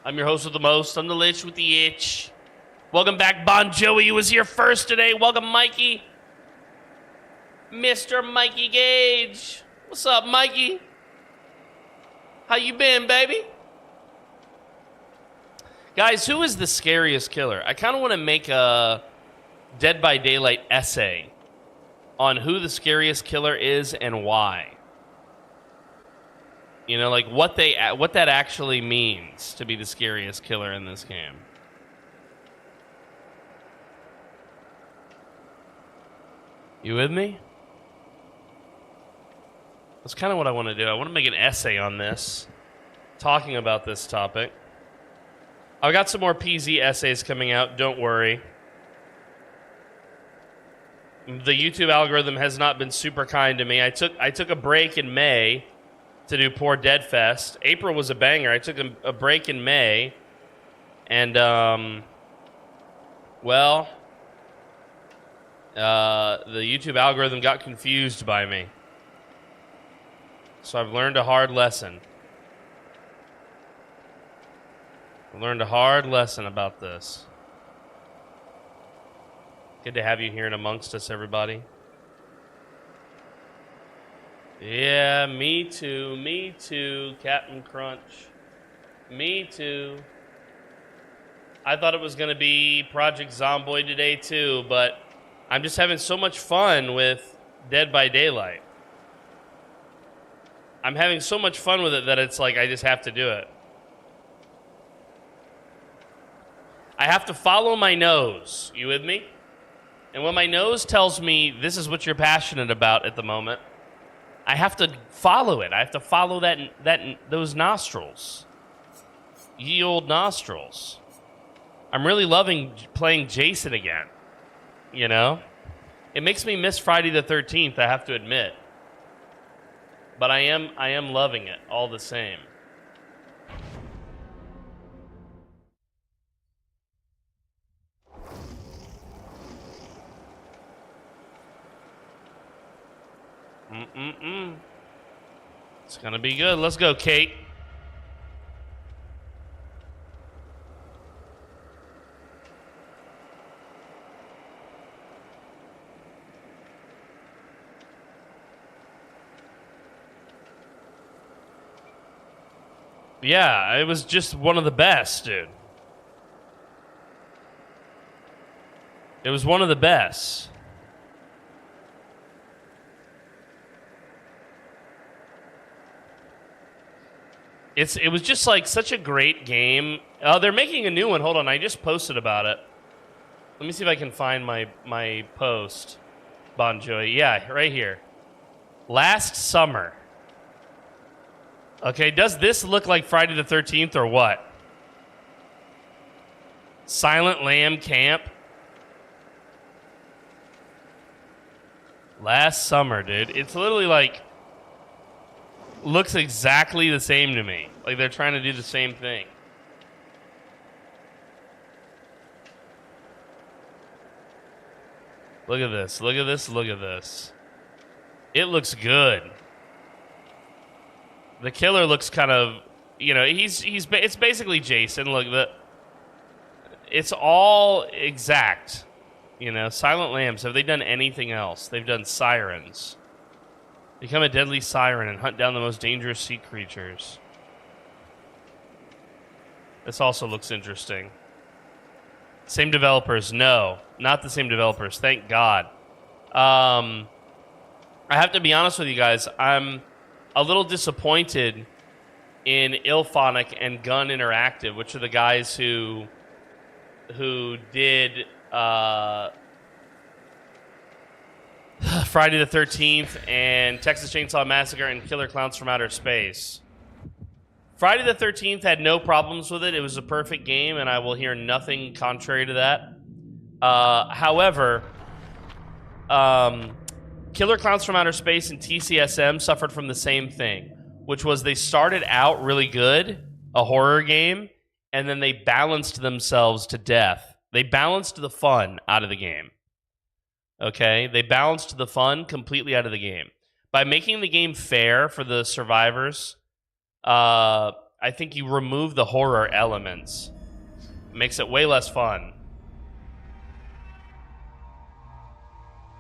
I'm your host with the most. I'm the Lich with the itch. Welcome back, Bon Joey, who was here first today. Welcome, Mikey. Mr. Mikey Gage. What's up, Mikey? How you been, baby? Guys, who is the scariest killer? I kind of want to make a Dead by Daylight essay on who the scariest killer is and why. You know, like what that actually means to be the scariest killer in this game. You with me? That's kind of what I want to do. I want to make an essay on this, talking about this topic. I've got some more PZ essays coming out, don't worry. The YouTube algorithm has not been super kind to me. I took a break in May to do Poor Dead Fest. April was a banger. I took a break in May, and the YouTube algorithm got confused by me. So I've learned a hard lesson. I learned a hard lesson about this. Good to have you here and amongst us, everybody. Yeah, me too, Captain Crunch. Me too. I thought it was going to be Project Zomboid today too, but I'm just having so much fun with Dead by Daylight. I'm having so much fun with it that it's like I just have to do it. I have to follow my nose. You with me? And when my nose tells me this is what you're passionate about at the moment, I have to follow it. I have to follow those nostrils. Ye old nostrils. I'm really loving playing Jason again. You know? It makes me miss Friday the 13th, I have to admit. But I am loving it all the same. It's gonna be good. Let's go, Kate. Yeah, it was just one of the best, dude. It was one of the best. It was just like such a great game. They're making a new one. Hold on, I just posted about it. Let me see if I can find my post. Bon Jovi. Yeah, right here. Last summer. Okay, does this look like Friday the 13th or what? Silent Lamb Camp. Last summer, dude. It's literally like looks exactly the same to me. Like they're trying to do the same thing. Look at this. Look at this. Look at this. It looks good. The killer looks kind of, you know, it's basically Jason. Look, it's all exact. You know, Silent Lambs, have they done anything else? They've done sirens. Become a deadly siren and hunt down the most dangerous sea creatures. This also looks interesting. Same developers? No, not the same developers. Thank God. I have to be honest with you guys. I'm a little disappointed in Ilphonic and Gun Interactive, which are the guys who did Friday the 13th and Texas Chainsaw Massacre and Killer Clowns from Outer Space. Friday the 13th had no problems with it. It was a perfect game, and I will hear nothing contrary to that. However, Killer Clowns from Outer Space and TCSM suffered from the same thing, which was they started out really good, a horror game, and then they balanced themselves to death. They balanced the fun out of the game. Okay? They balanced the fun completely out of the game. By making the game fair for the survivors, I I think you remove the horror elements. It makes it way less fun.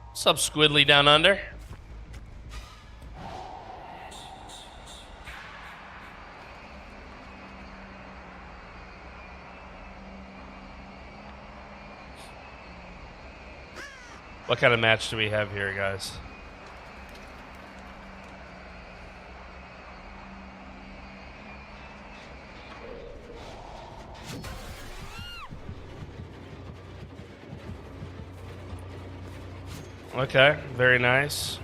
What's up, Squidly down under? What kind of match do we have here, guys? Okay, very nice.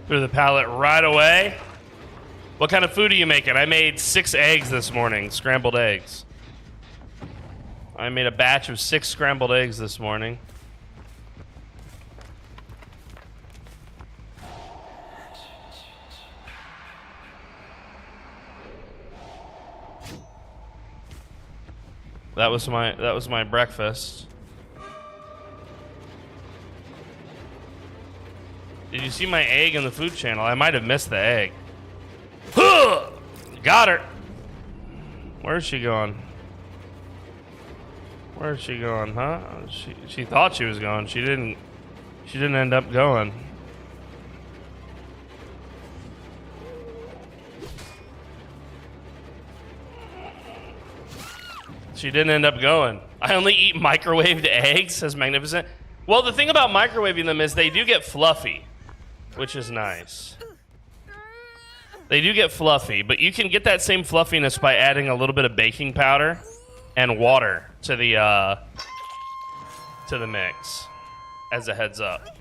Through the pallet right away. What kind of food are you making? I made 6 eggs this morning, scrambled eggs. I made a batch of 6 scrambled eggs this morning. That was my breakfast. Did you see my egg in the food channel? I might have missed the egg. Got her. Where's she going? Where's she going, huh? She thought she was going. She didn't end up going. She didn't end up going. I only eat microwaved eggs, says Magnificent. Well, the thing about microwaving them is they do get fluffy, which is nice. They do get fluffy, but you can get that same fluffiness by adding a little bit of baking powder and water to the mix, as a heads up.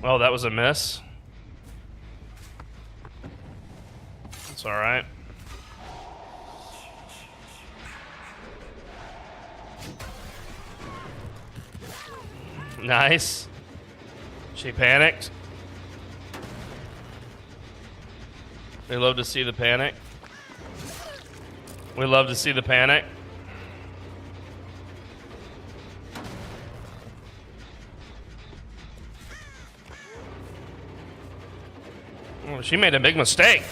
Oh, that was a miss. It's all right. Nice. She panicked. We love to see the panic. We love to see the panic. Oh, she made a big mistake.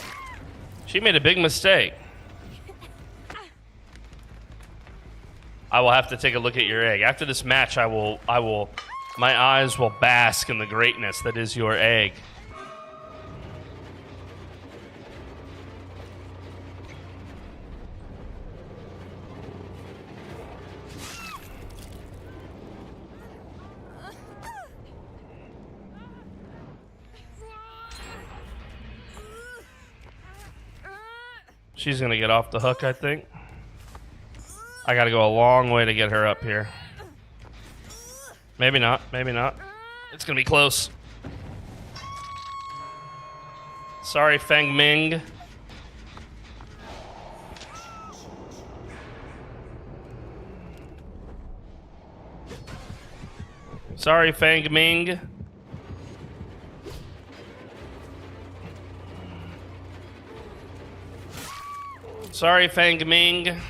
She made a big mistake. I will have to take a look at your egg. After this match, my eyes will bask in the greatness that is your egg. She's gonna get off the hook, I think. I gotta go a long way to get her up here. Maybe not, maybe not. It's gonna be close. Sorry, Feng Ming. Sorry, Feng Ming. Sorry, Fang Ming.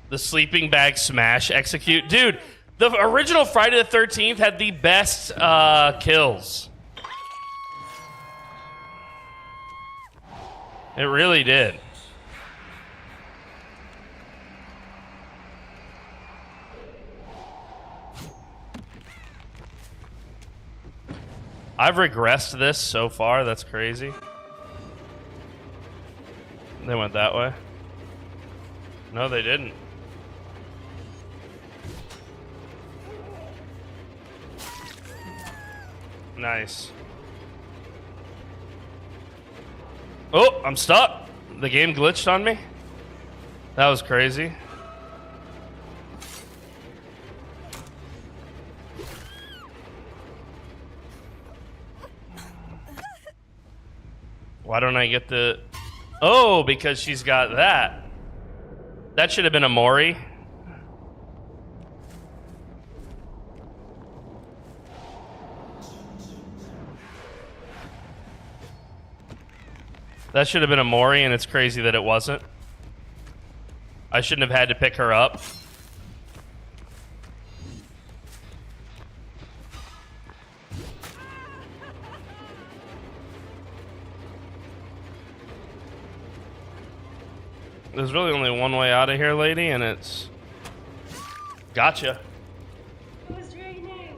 The sleeping bag smash execute. Dude, the original Friday the 13th had the best kills. It really did. I've regressed this so far. That's crazy. They went that way. No, they didn't. Nice. Oh, I'm stuck. The game glitched on me. That was crazy. Why don't I get the... Oh, because she's got that. That should have been a Mori. That should have been a Mori, and it's crazy that it wasn't. I shouldn't have had to pick her up. There's really only one way out of here, lady, and it's... Gotcha. What's your name?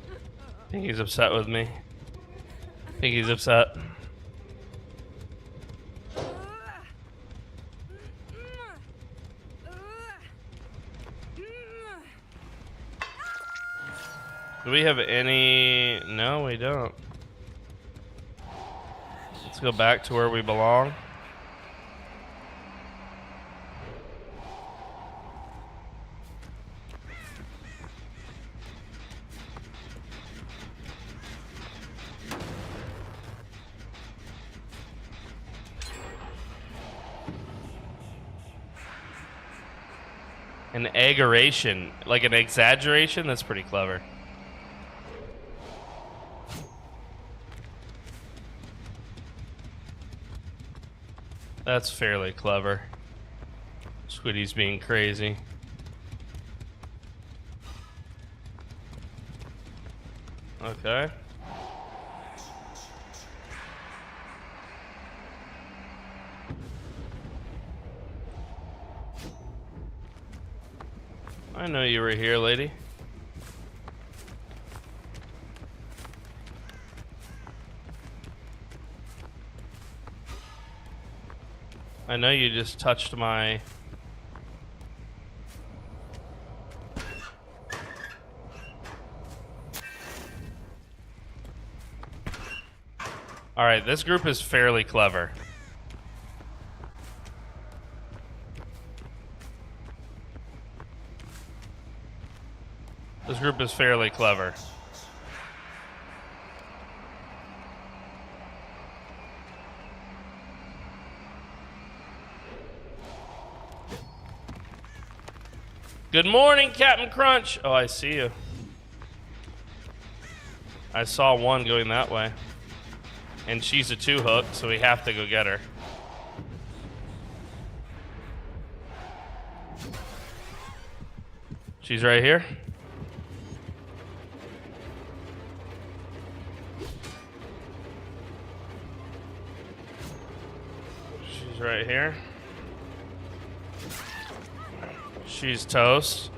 I think he's upset with me. I think he's upset. Do we have any... No, we don't. Let's go back to where we belong. An aggeration, like an exaggeration? That's pretty clever. That's fairly clever. Squiddy's being crazy. Okay. I know you were here, lady. I know you just touched my... Alright, this group is fairly clever. This group is fairly clever. Good morning, Captain Crunch. Oh, I see you. I saw one going that way. And she's a 2-hook, so we have to go get her. She's right here. She's right here. She's toast.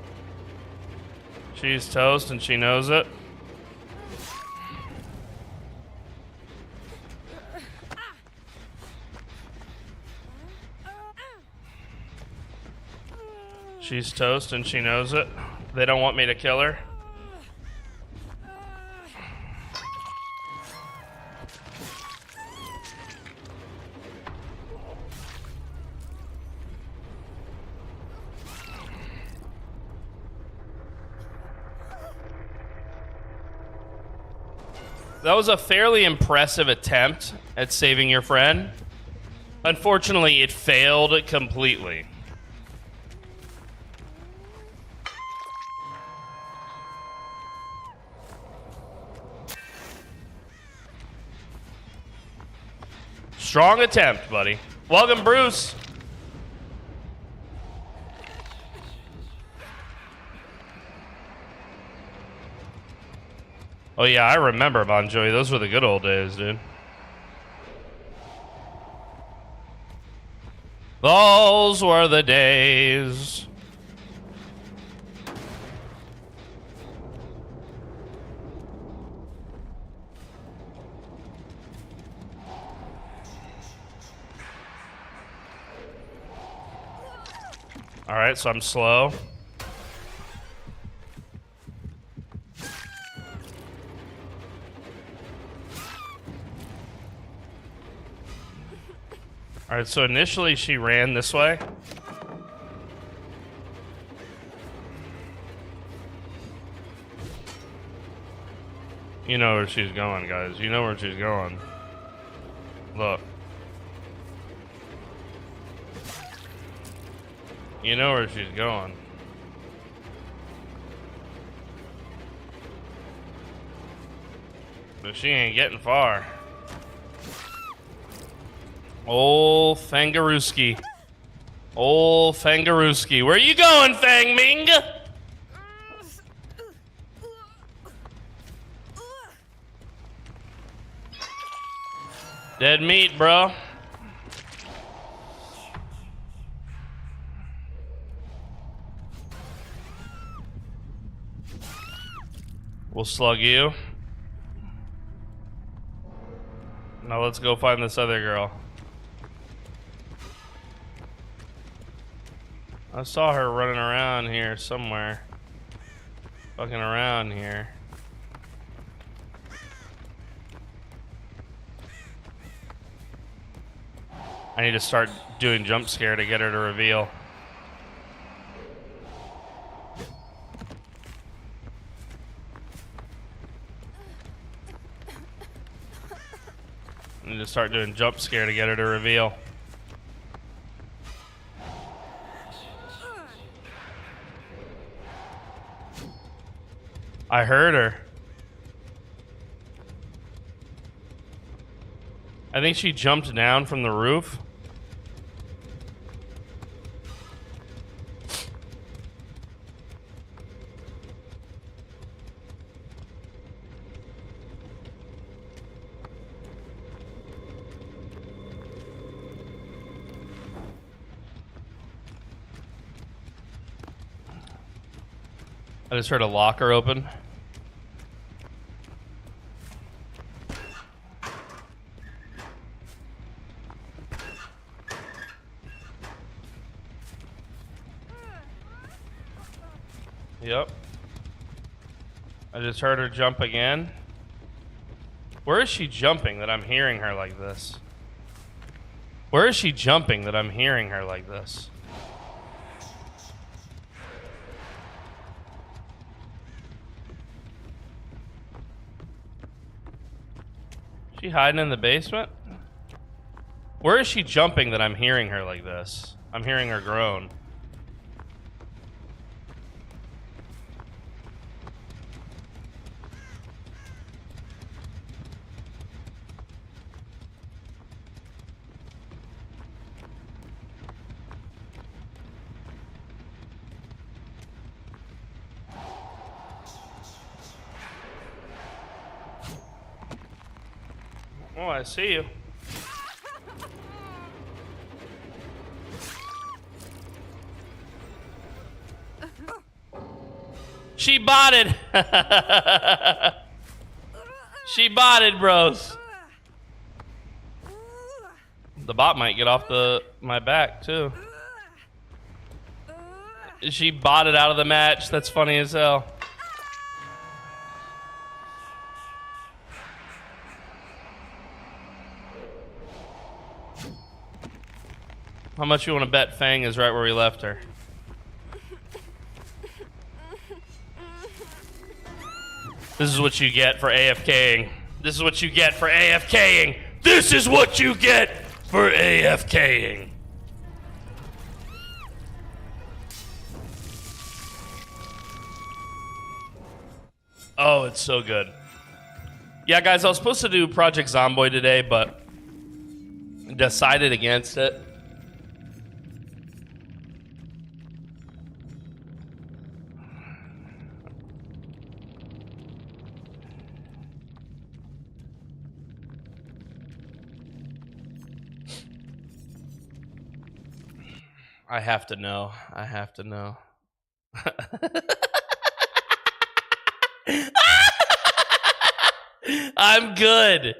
She's toast and she knows it. She's toast and she knows it. They don't want me to kill her. That was a fairly impressive attempt at saving your friend. Unfortunately, it failed completely. Strong attempt, buddy. Welcome, Bruce. Oh yeah, I remember Bon Jovi. Those were the good old days, dude. Those were the days. All right, so I'm slow. All right, so initially she ran this way. You know where she's going, guys. You know where she's going. Look. You know where she's going. But she ain't getting far. Old Fangarooski. Old Fangarooski. Where you going, Fang Ming? Dead meat, bro. We'll slug you. Now let's go find this other girl. I saw her running around here somewhere. Fucking around here. I need to start doing jump scare to get her to reveal. I need to start doing jump scare to get her to reveal. I heard her. I think she jumped down from the roof. I just heard a locker open. Yep. I just heard her jump again. Where is she jumping that I'm hearing her like this? Where is she jumping that I'm hearing her like this? She hiding in the basement? Where is she jumping that I'm hearing her like this? I'm hearing her groan. Oh, I see you. She botted. She botted, bros. The bot might get off my back too. She botted out of the match. That's funny as hell. How much you want to bet Fang is right where we left her? This is what you get for AFKing. This is what you get for AFKing. This is what you get for AFKing. Oh, it's so good. Yeah, guys, I was supposed to do Project Zomboid today, but decided against it. I have to know. I have to know. I'm good.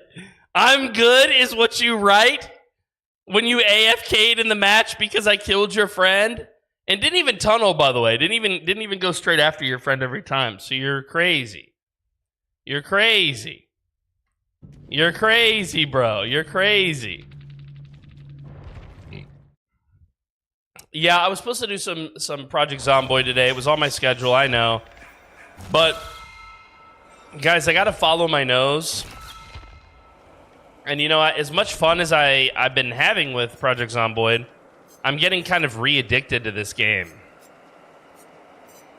I'm good is what you write when you AFK'd in the match because I killed your friend and didn't even tunnel, by the way. Didn't even go straight after your friend every time. So you're crazy. You're crazy. You're crazy, bro. You're crazy. Yeah, I was supposed to do some Project Zomboid today. It was on my schedule, I know. But, guys, I gotta follow my nose. And you know, as much fun as I've been having with Project Zomboid, I'm getting kind of re-addicted to this game.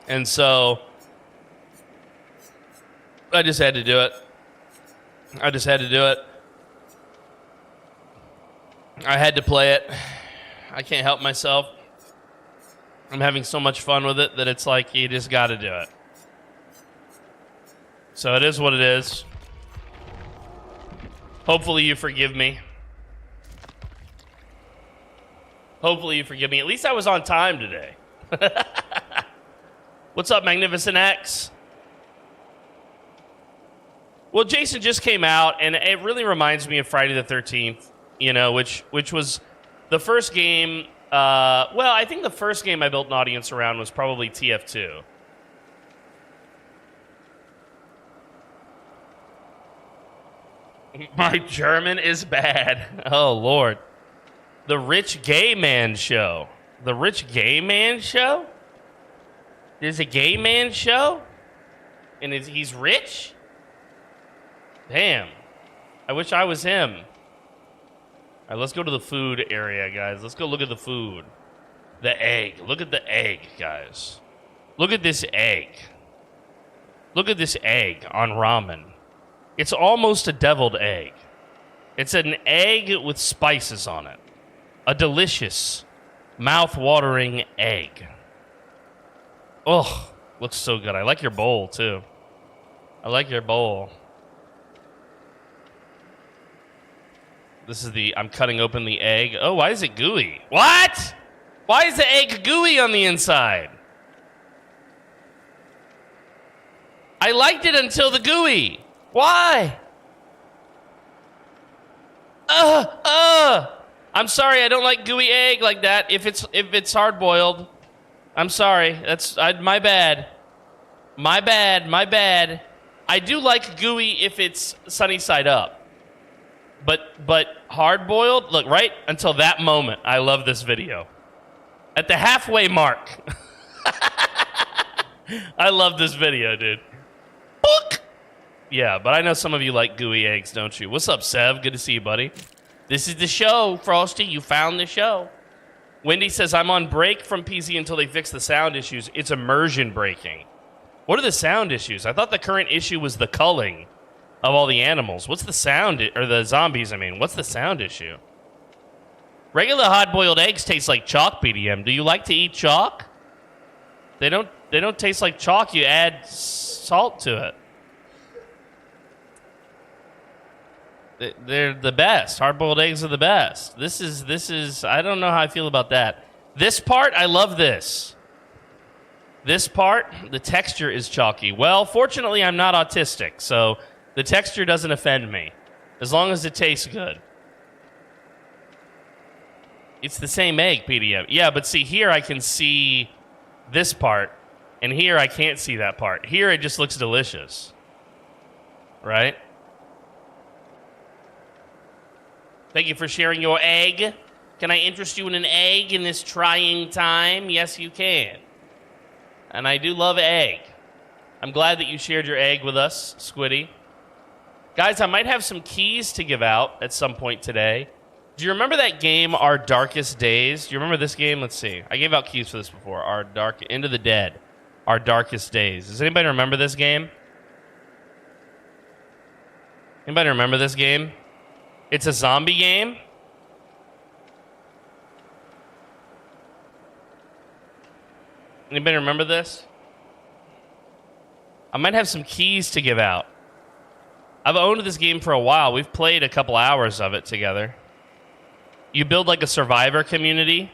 And so, I just had to do it. I just had to do it. I had to play it. I can't help myself. I'm having so much fun with it that it's like you just got to do it. So it is what it is. Hopefully you forgive me. Hopefully you forgive me. At least I was on time today. What's up, Magnificent X? Well, Jason just came out, and it really reminds me of Friday the 13th, you know, which was the first game. Well, I think the first game I built an audience around was probably TF2. My German is bad. Oh, Lord. The Rich Gay Man Show. The Rich Gay Man Show? There's a gay man show? And he's rich? Damn. I wish I was him. All right, let's go to the food area, guys. Let's go look at the food. The egg. Look at the egg, guys. Look at this egg. Look at this egg on ramen. It's almost a deviled egg. It's an egg with spices on it. A delicious, mouth-watering egg. Oh, looks so good. I like your bowl, too. I like your bowl. This is I'm cutting open the egg. Oh, why is it gooey? What? Why is the egg gooey on the inside? I liked it until the gooey. Why? I'm sorry, I don't like gooey egg like that. If it's hard boiled, I'm sorry. That's my bad. My bad. I do like gooey if it's sunny side up. But hard boiled, look, right until that moment, I love this video. At the halfway mark. I love this video, dude. Book. Yeah, but I know some of you like gooey eggs, don't you? What's up, Sev? Good to see you, buddy. This is the show, Frosty. You found the show. Wendy says, I'm on break from PZ until they fix the sound issues. It's immersion breaking. What are the sound issues? I thought the current issue was the culling of all the animals. What's the sound, or the zombies, I mean. What's the sound issue? Regular hard-boiled eggs taste like chalk, BDM. Do you like to eat chalk? They don't taste like chalk. You add salt to it. They're the best. Hard-boiled eggs are the best. This is, I don't know how I feel about that. This part, I love this. This part, the texture is chalky. Well, fortunately, I'm not autistic, so the texture doesn't offend me, as long as it tastes good. It's the same egg, PDM. Yeah, but see, here I can see this part, and here I can't see that part. Here it just looks delicious. Right? Thank you for sharing your egg. Can I interest you in an egg in this trying time? Yes, you can. And I do love egg. I'm glad that you shared your egg with us, Squiddy. Guys, I might have some keys to give out at some point today. Do you remember that game, Our Darkest Days? Do you remember this game? Let's see. I gave out keys for this before. Into the Dead. Our Darkest Days. Does anybody remember this game? Anybody remember this game? It's a zombie game. Anybody remember this? I might have some keys to give out. I've owned this game for a while. We've played a couple hours of it together. You build like a survivor community,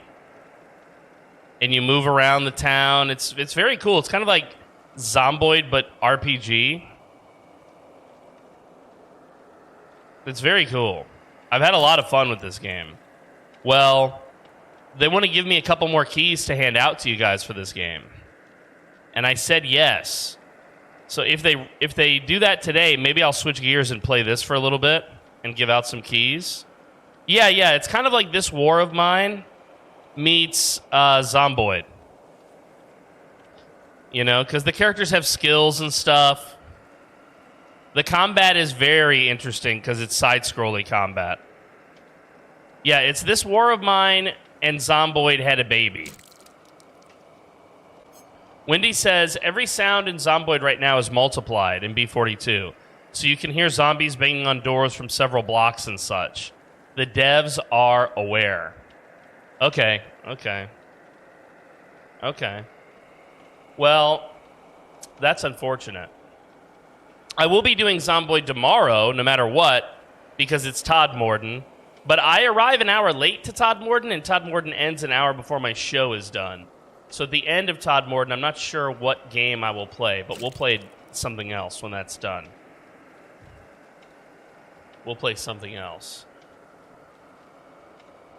and you move around the town. It's very cool. It's kind of like Zomboid, but RPG. It's very cool. I've had a lot of fun with this game. Well, they want to give me a couple more keys to hand out to you guys for this game. And I said yes. So if they do that today, maybe I'll switch gears and play this for a little bit and give out some keys. Yeah, it's kind of like This War of Mine meets Zomboid. You know, because the characters have skills and stuff. The combat is very interesting because it's side-scrolling combat. Yeah, it's This War of Mine and Zomboid had a baby. Wendy says, every sound in Zomboid right now is multiplied in B42. So you can hear zombies banging on doors from several blocks and such. The devs are aware. Okay. Well, that's unfortunate. I will be doing Zomboid tomorrow, no matter what, because it's Todd Morden. But I arrive an hour late to Todd Morden, and Todd Morden ends an hour before my show is done. So at the end of Todd Morden, I'm not sure what game I will play, but we'll play something else when that's done. We'll play something else.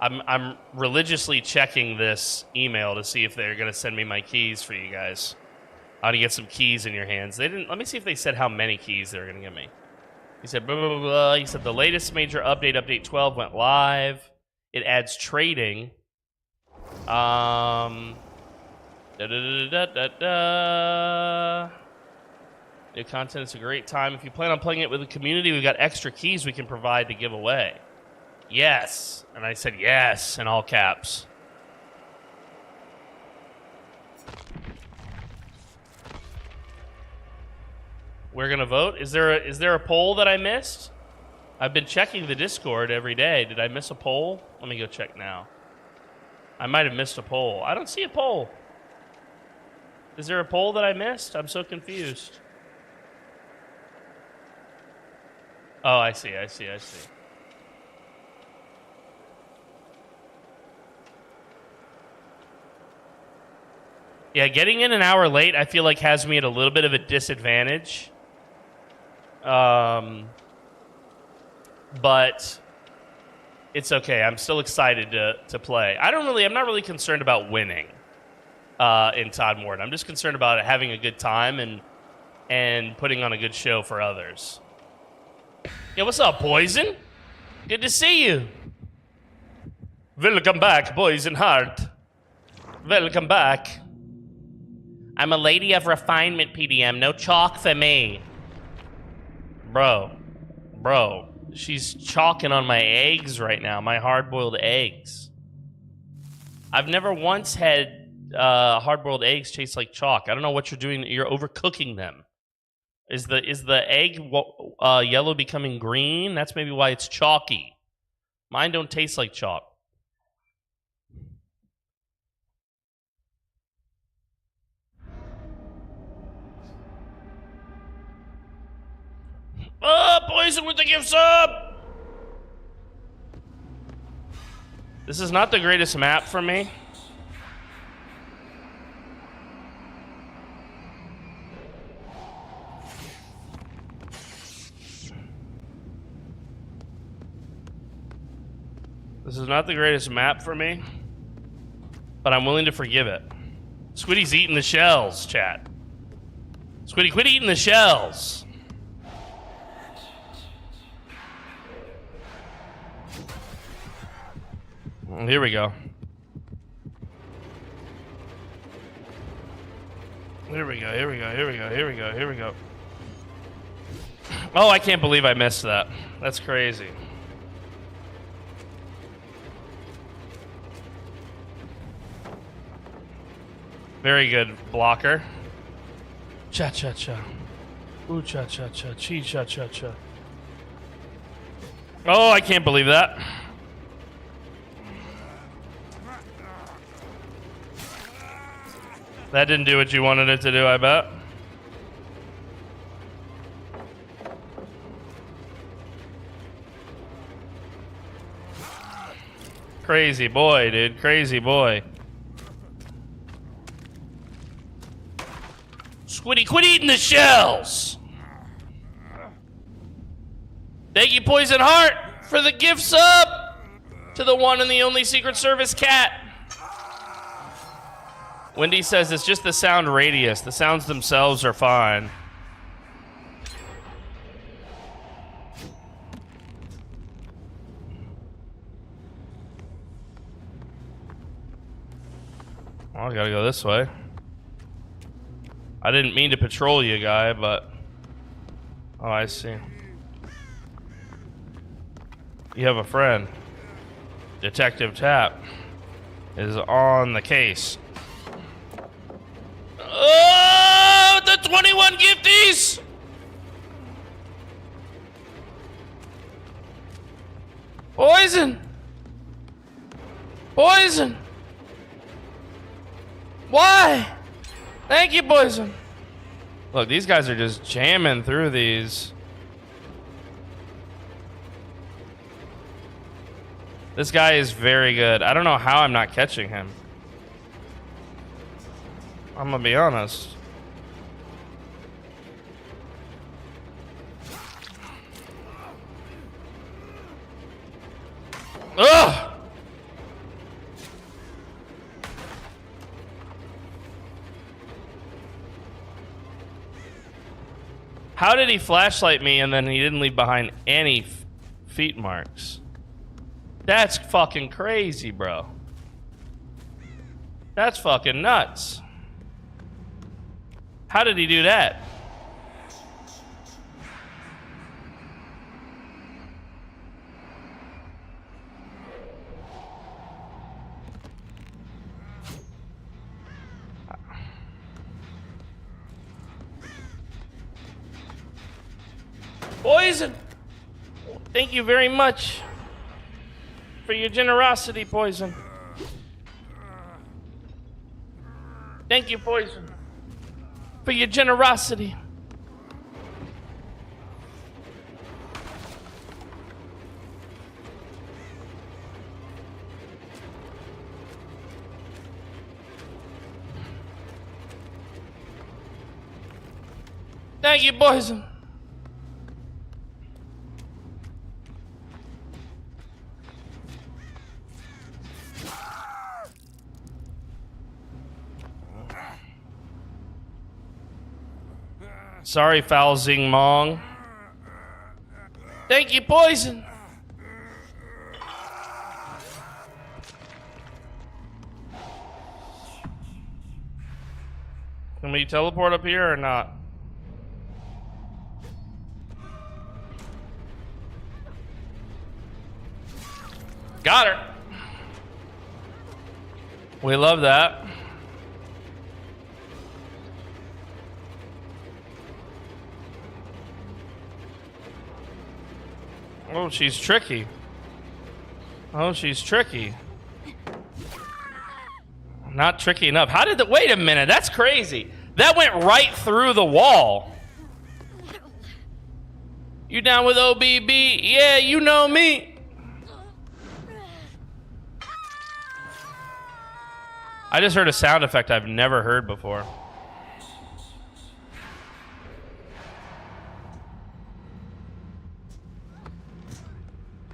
I'm religiously checking this email to see if they're going to send me my keys for you guys. I want to get some keys in your hands. They didn't. Let me see if they said how many keys they were going to give me. He said blah, blah, blah, blah. He said the latest major update, update 12, went live. It adds trading. New content is a great time. If you plan on playing it with the community, we've got extra keys we can provide to give away. Yes. And I said yes in all caps. We're going to vote. Is there a poll that I missed? I've been checking the Discord every day. Did I miss a poll? Let me go check now. I might have missed a poll. I don't see a poll. Is there a poll that I missed? I'm so confused. Oh, I see. Yeah, getting in an hour late, I feel like has me at a little bit of a disadvantage. But it's okay. I'm still excited to play. I'm not really concerned about winning in Todd Morden. I'm just concerned about having a good time and putting on a good show for others. Yeah, what's up, Poison? Good to see you. Welcome back, Poison Heart. Welcome back. I'm a lady of refinement, PDM. No chalk for me. Bro, she's chalking on my eggs right now, my hard-boiled eggs. I've never once had hard-boiled eggs taste like chalk. I don't know what you're doing. You're overcooking them. Is the egg yellow becoming green? That's maybe why it's chalky. Mine don't taste like chalk. Oh, Poison with the gift sub! This is not the greatest map for me. This is not the greatest map for me, but I'm willing to forgive it. Squiddy's eating the shells, chat. Squiddy, quit eating the shells. Here we go. Here we go. Oh, I can't believe I missed that. That's crazy. Very good blocker. Cha-cha-cha. Ooh, cha-cha-cha. Chi-cha-cha-cha. Oh, I can't believe that. That didn't do what you wanted it to do, I bet. Crazy boy, dude. Crazy boy. Squiddy, quit eating the shells! Thank you, Poison Heart, for the gift sub to the one and the only Secret Service cat. Wendy says it's just the sound radius. The sounds themselves are fine. Well, I gotta go this way. I didn't mean to patrol you, guy, but... Oh, I see. You have a friend. Detective Tap is on the case. Oh, the 21 gifties! Poison! Poison! Why? Thank you, poison. Look, these guys are just jamming through these. This guy is very good. I don't know how I'm not catching him. I'm gonna be honest. Ugh! How did he flashlight me and then he didn't leave behind any feet marks? That's fucking crazy, bro. That's fucking nuts. How did he do that? Poison! Thank you very much for your generosity, Poison. Thank you, Poison, for your generosity. Thank you, Poison. Sorry, Foul Zing Mong. Thank you, Poison. Can we teleport up here or not? Got her. We love that. Oh, she's tricky. Oh, she's tricky. Not tricky enough. How did the... Wait a minute, that's crazy. That went right through the wall. You down with OBB? Yeah, you know me. I just heard a sound effect I've never heard before.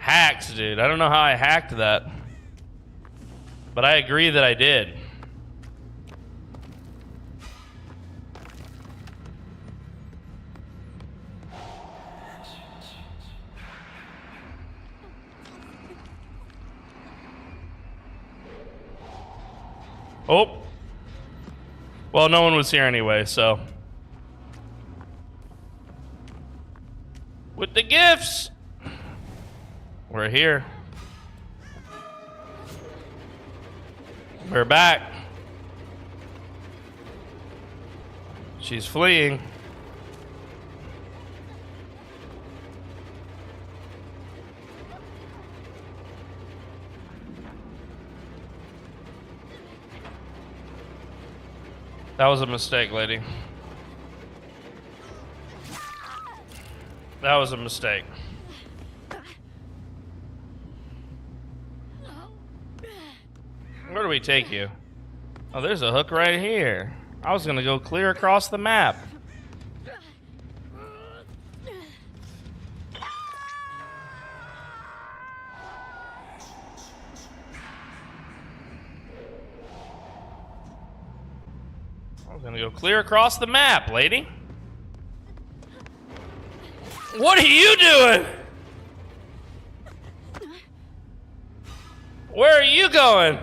Hacks, dude. I don't know how I hacked that, but I agree that I did. Oh. Well, no one was here anyway, so. With the gifts. We're here. We're back. She's fleeing. That was a mistake, lady. That was a mistake. Where do we take you? Oh, there's a hook right here. I was gonna go clear across the map. I was gonna go clear across the map, lady. What are you doing? Where are you going?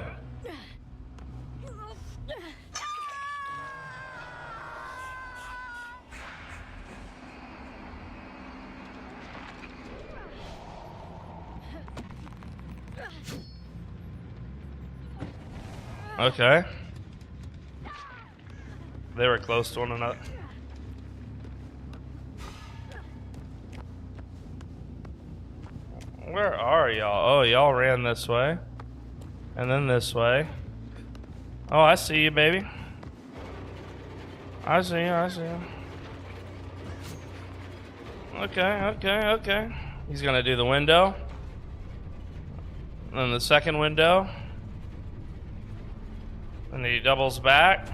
Okay. They were close to one another. Where are y'all? Oh, y'all ran this way. And then this way. Oh, I see you, baby. I see you, I see you. Okay. He's gonna do the window. And then the second window. And he doubles back.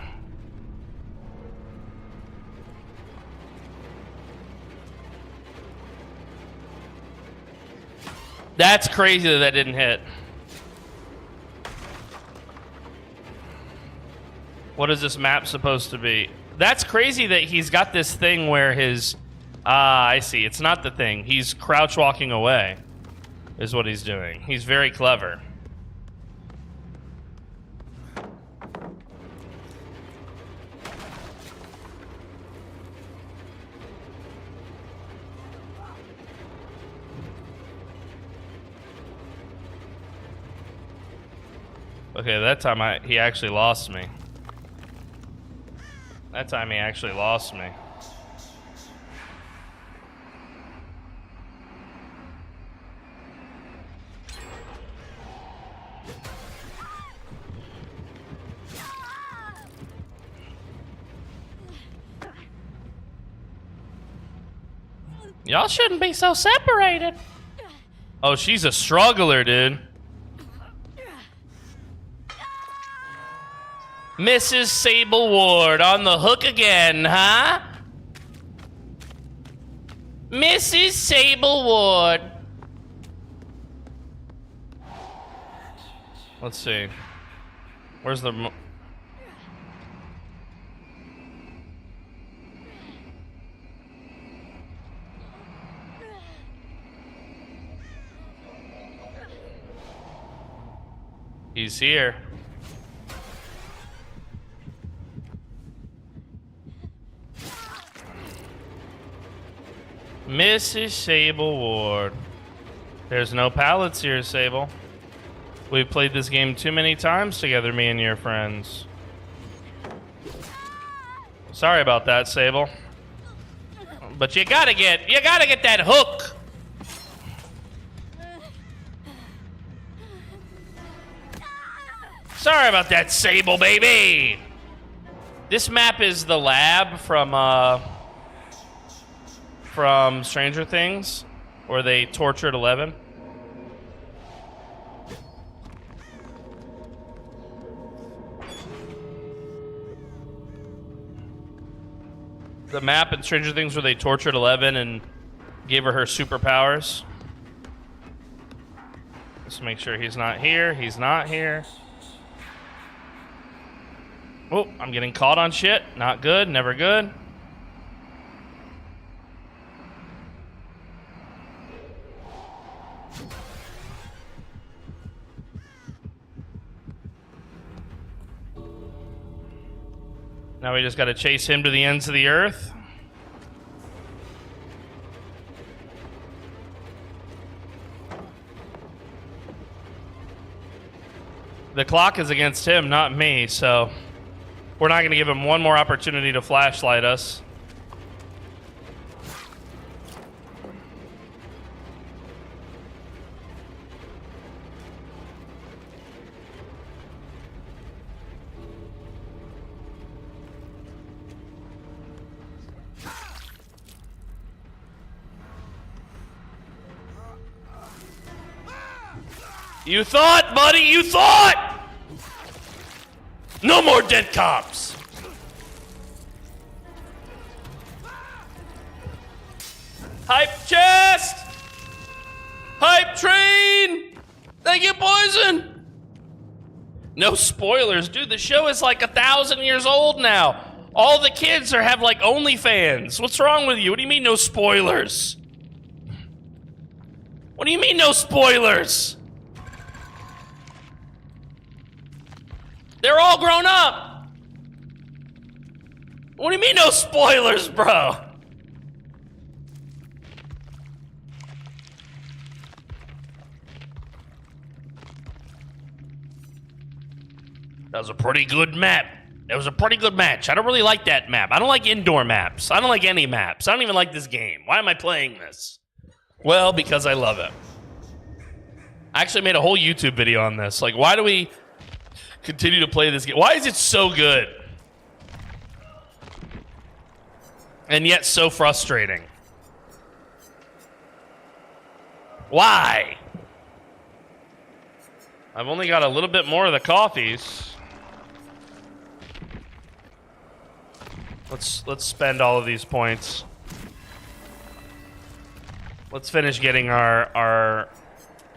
That's crazy that that didn't hit. What is this map supposed to be? That's crazy that he's got this thing where his... I see. It's not the thing. He's crouch walking away is what he's doing. He's very clever. Okay, that time he actually lost me. That time he actually lost me. Y'all shouldn't be so separated. Oh, she's a struggler, dude. Mrs. Sable Ward on the hook again, huh? Mrs. Sable Ward. Let's see. Where's the... He's here. Mrs. Sable Ward. There's no pallets here, Sable. We've played this game too many times together, me and your friends. Sorry about that, Sable. But you gotta get that hook. Sorry about that, Sable, baby. This map is the lab from Stranger Things, where they tortured Eleven. The map in Stranger Things where they tortured Eleven and gave her superpowers. Let's make sure he's not here. He's not here. Oh, I'm getting caught on shit. Not good, never good. Now we just gotta chase him to the ends of the earth. The clock is against him, not me, so we're not gonna give him one more opportunity to flashlight us. You thought, buddy, you thought! No more dead cops! Hype chest! Hype train! Thank you, Poison! No spoilers, dude, the show is like 1,000 years old now. All the kids have like OnlyFans. What's wrong with you? What do you mean no spoilers? What do you mean no spoilers? They're all grown up. What do you mean no spoilers, bro? That was a pretty good map. That was a pretty good match. I don't really like that map. I don't like indoor maps. I don't like any maps. I don't even like this game. Why am I playing this? Well, because I love it. I actually made a whole YouTube video on this. Like, why do we continue to play this game? Why is it so good? And yet so frustrating. Why? I've only got a little bit more of the coffees. Let's spend all of these points. Let's finish getting our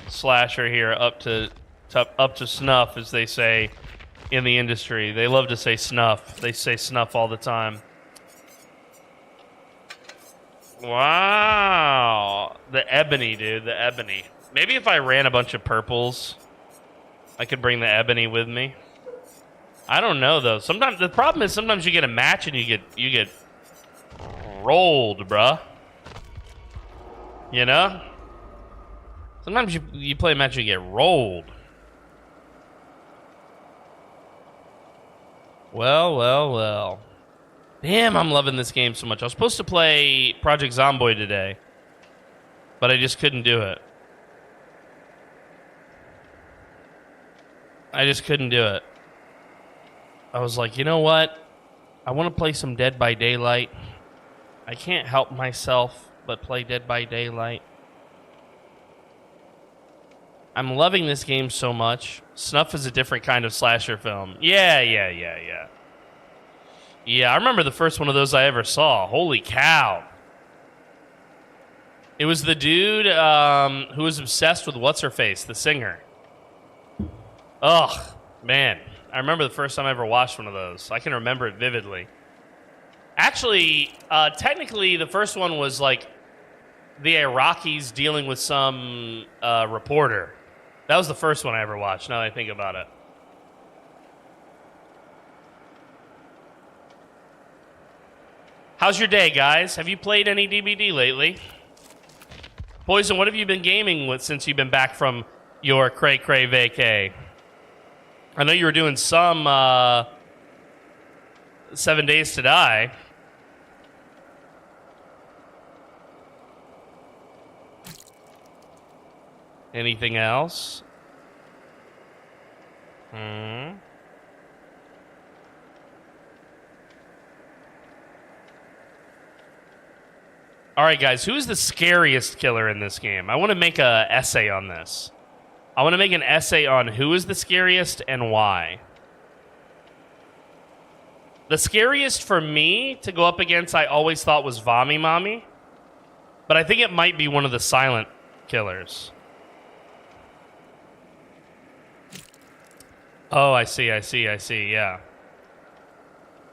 slasher here up to snuff, as they say in the industry. They love to say snuff. They say snuff all the time. Wow. The ebony, dude. The ebony. Maybe if I ran a bunch of purples, I could bring the ebony with me. I don't know, though. Sometimes the problem is sometimes you get a match and you get rolled, bruh. You know? Sometimes you play a match and you get rolled. Well. Damn, I'm loving this game so much. I was supposed to play Project Zomboid today, but I just couldn't do it. I just couldn't do it. I was like, you know what? I want to play some Dead by Daylight. I can't help myself but play Dead by Daylight. I'm loving this game so much. Snuff is a different kind of slasher film. Yeah. Yeah, I remember the first one of those I ever saw. Holy cow. It was the dude who was obsessed with What's-Her-Face, the singer. Ugh, man. I remember the first time I ever watched one of those. I can remember it vividly. Actually, technically, the first one was like the Iraqis dealing with some reporter. That was the first one I ever watched, now that I think about it. How's your day, guys? Have you played any DBD lately? Poison, what have you been gaming with since you've been back from your cray vacay? I know you were doing some 7 Days to Die. Anything else? All right, guys, who is the scariest killer in this game? I want to make an essay on this. I want to make an essay on who is the scariest and why. The scariest for me to go up against, I always thought was Vami Mommy, but I think it might be one of the silent killers. Oh, I see, yeah.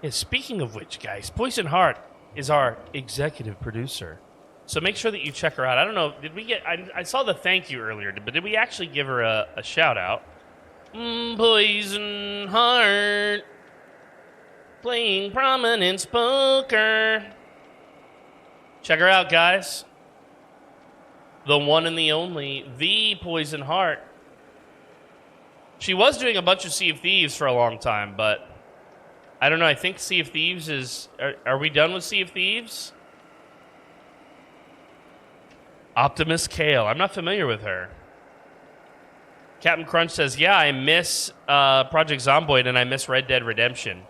Speaking of which, guys, Poison Heart is our executive producer. So make sure that you check her out. I don't know, did we get... I saw the thank you earlier, but did we actually give her a shout out? Poison Heart, playing prominence poker. Check her out, guys. The one and the only, the Poison Heart. She was doing a bunch of Sea of Thieves for a long time, but I don't know. I think Sea of Thieves is... Are we done with Sea of Thieves? Optimus Kale. I'm not familiar with her. Captain Crunch says, yeah, I miss Project Zomboid and I miss Red Dead Redemption.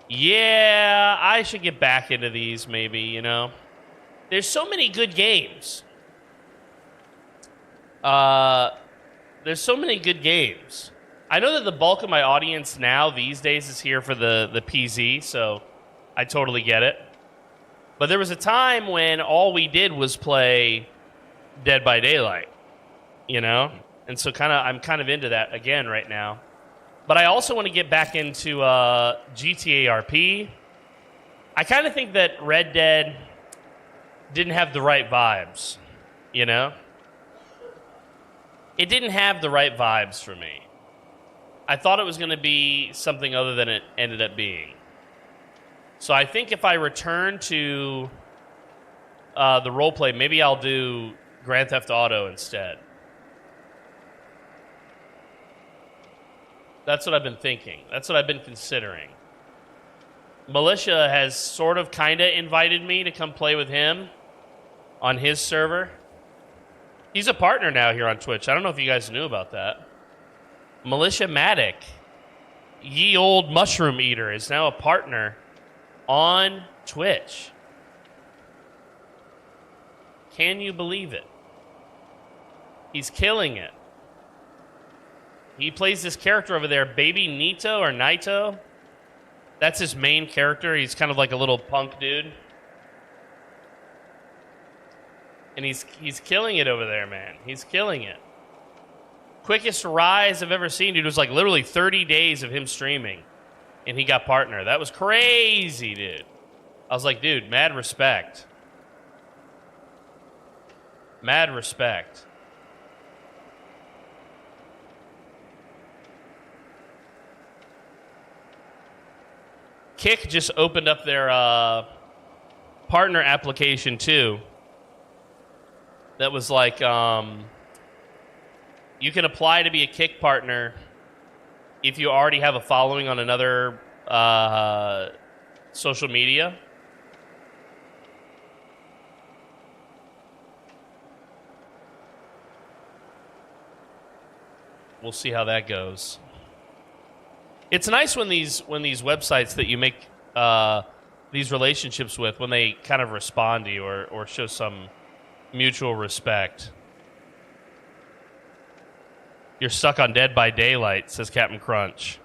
Yeah, I should get back into these maybe, you know. There's so many good games. There's so many good games. I know that the bulk of my audience now these days is here for the PZ, so I totally get it. But there was a time when all we did was play Dead by Daylight, you know? And so I'm kind of into that again right now. But I also want to get back into GTA RP. I kind of think that Red Dead didn't have the right vibes, you know? It didn't have the right vibes for me. I thought it was going to be something other than it ended up being. So I think if I return to the roleplay, maybe I'll do Grand Theft Auto instead. That's what I've been thinking. That's what I've been considering. Militia has sort of kind of invited me to come play with him on his server. He's a partner now here on Twitch. I don't know if you guys knew about that. Militia Matic, ye old mushroom eater, is now a partner on Twitch. Can you believe it? He's killing it. He plays this character over there, Baby Nito or Naito. That's his main character. He's kind of like a little punk dude. And he's killing it over there, man. He's killing it. Quickest rise I've ever seen, dude. It was like literally 30 days of him streaming. And he got partner. That was crazy, dude. I was like, dude, mad respect. Mad respect. Kick just opened up their partner application too. That was like, you can apply to be a Kick partner if you already have a following on another social media. We'll see how that goes. It's nice when these websites that you make these relationships with, when they kind of respond to you or show some mutual respect. You're stuck on Dead by Daylight, says Captain Crunch.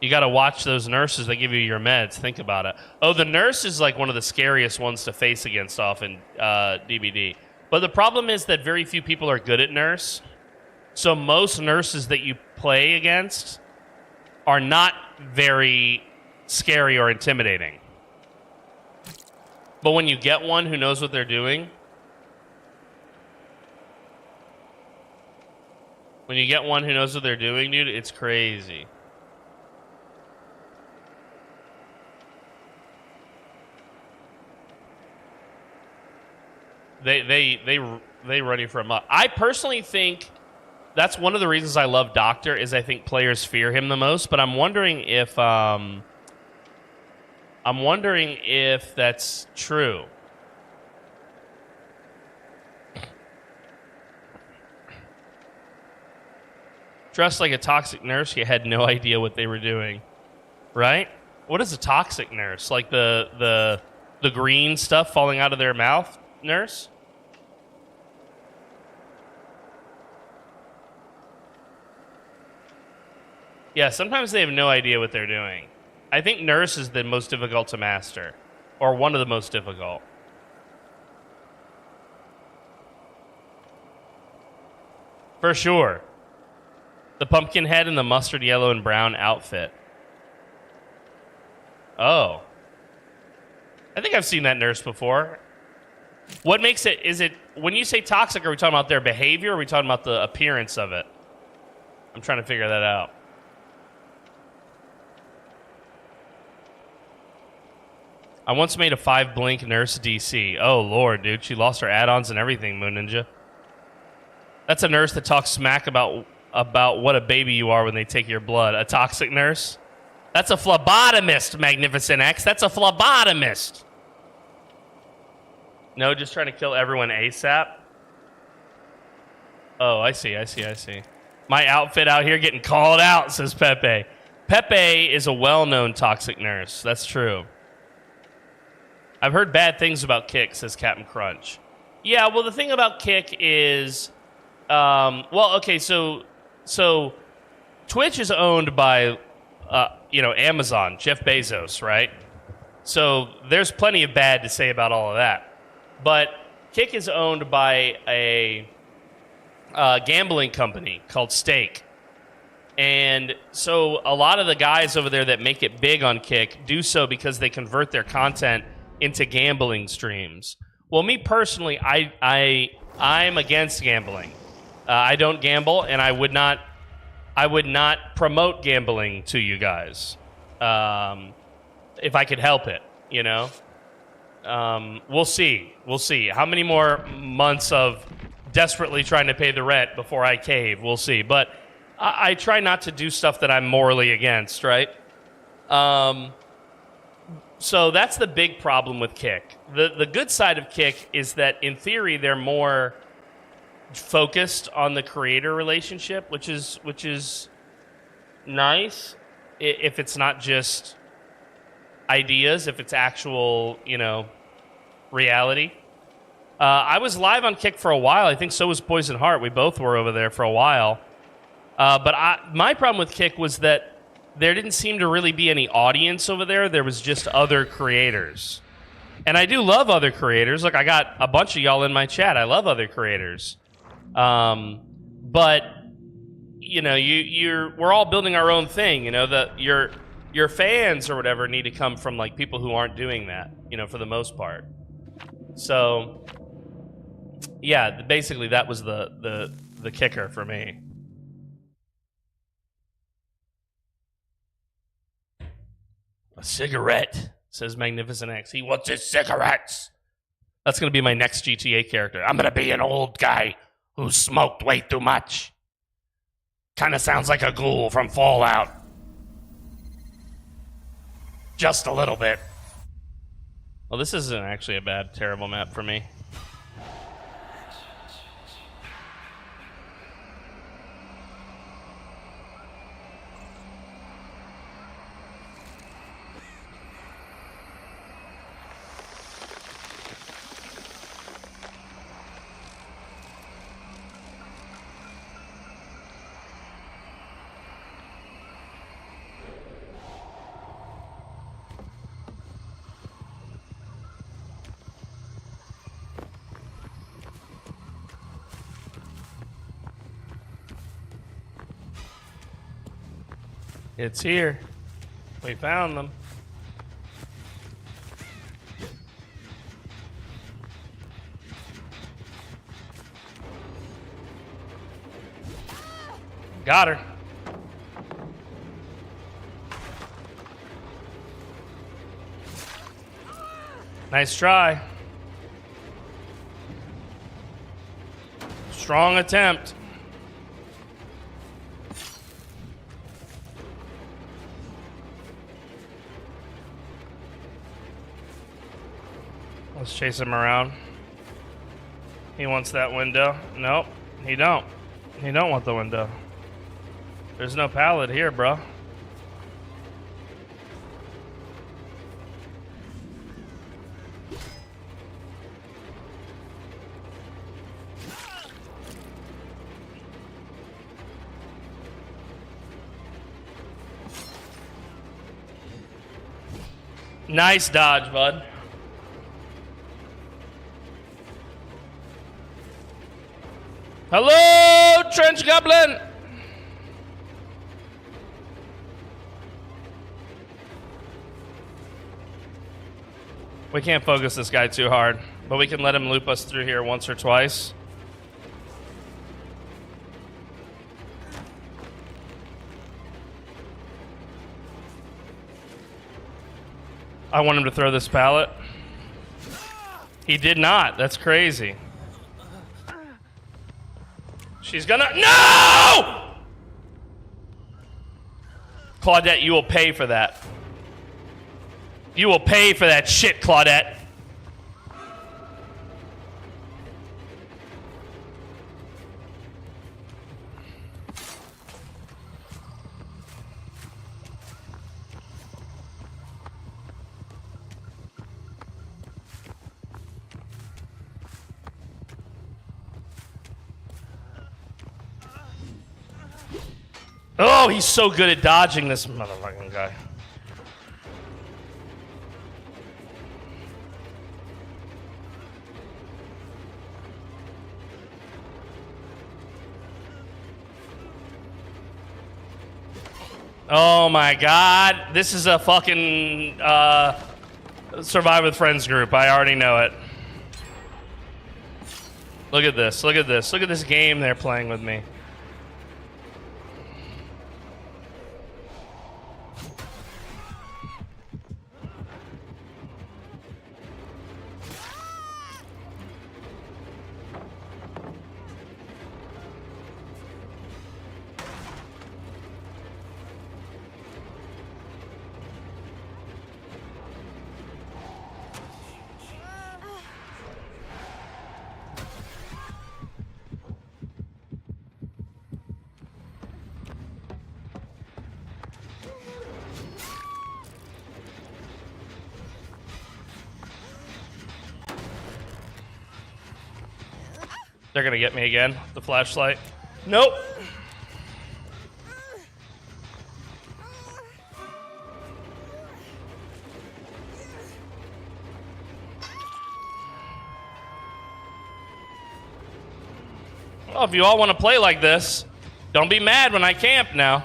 You got to watch those nurses that give you your meds. Think about it. Oh, the nurse is like one of the scariest ones to face against off in DBD. But the problem is that very few people are good at nurse. So most nurses that you play against are not very scary or intimidating. But when you get one who knows what they're doing, dude, it's crazy. They run you for a month. I personally think that's one of the reasons I love Doctor, is I think players fear him the most. But I'm wondering if that's true. Dressed like a toxic nurse, you had no idea what they were doing, right? What is a toxic nurse? Like the green stuff falling out of their mouth, nurse? Yeah, sometimes they have no idea what they're doing. I think nurse is the most difficult to master, or one of the most difficult. For sure. The pumpkin head and the mustard yellow and brown outfit. Oh. I think I've seen that nurse before. What makes it, is it, when you say toxic, are we talking about their behavior, or are we talking about the appearance of it? I'm trying to figure that out. I once made a 5-blink nurse DC. Oh, Lord, dude. She lost her add-ons and everything, Moon Ninja. That's a nurse that talks smack about what a baby you are when they take your blood. A toxic nurse? That's a phlebotomist, Magnificent X. That's a phlebotomist. No, just trying to kill everyone ASAP. Oh, I see. My outfit out here getting called out, says Pepe. Pepe is a well-known toxic nurse. That's true. I've heard bad things about Kick, says Captain Crunch. Yeah, well, the thing about Kick is, so Twitch is owned by, Amazon, Jeff Bezos, right? So there's plenty of bad to say about all of that. But Kick is owned by a gambling company called Stake. And so a lot of the guys over there that make it big on Kick do so because they convert their content into gambling streams. Well, me personally, I'm against gambling. I don't gamble, and I would not promote gambling to you guys if I could help it. We'll see. How many more months of desperately trying to pay the rent before I cave? We'll see. But I try not to do stuff that I'm morally against, right? So that's the big problem with Kick. The good side of Kick is that, in theory, they're more focused on the creator relationship, which is nice if it's not just ideas, if it's actual, reality. I was live on Kick for a while. I think so was Poison Heart. We both were over there for a while. But my problem with Kick was that there didn't seem to really be any audience over there. There was just other creators. And I do love other creators. Look, I got a bunch of y'all in my chat. I love other creators. But we're all building our own thing. Your fans or whatever need to come from like people who aren't doing that. For the most part. So, yeah, basically that was the kicker for me. A cigarette, says Magnificent X. He wants his cigarettes. That's going to be my next GTA character. I'm going to be an old guy who smoked way too much. Kind of sounds like a ghoul from Fallout. Just a little bit. Well, this isn't actually a terrible map for me. It's here. We found them. Got her. Nice try. Strong attempt. Let's chase him around. He wants that window. Nope, he don't. He don't want the window. There's no pallet here, bro. Nice dodge, bud. Hello, Trench Goblin! We can't focus this guy too hard, but we can let him loop us through here once or twice. I want him to throw this pallet. He did not. That's crazy. She's gonna... No! Claudette, you will pay for that. You will pay for that shit, Claudette. Oh, he's so good at dodging this motherfucking guy. Oh my god. This is a fucking Survive with Friends group. I already know it. Look at this. Look at this. Look at this game they're playing with me. They're gonna get me again. The flashlight. Nope. Well, if you all want to play like this, don't be mad when I camp now.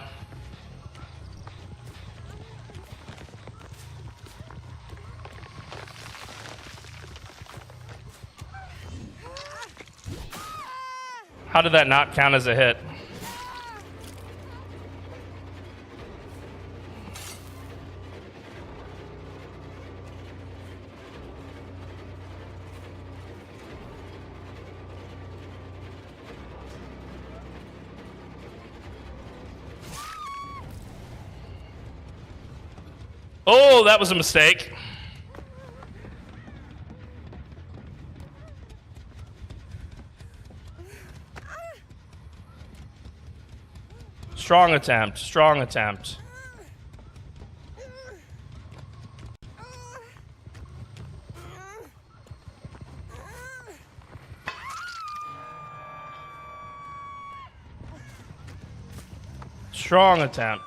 How did that not count as a hit? Oh, that was a mistake. Strong attempt, strong attempt. Strong attempt.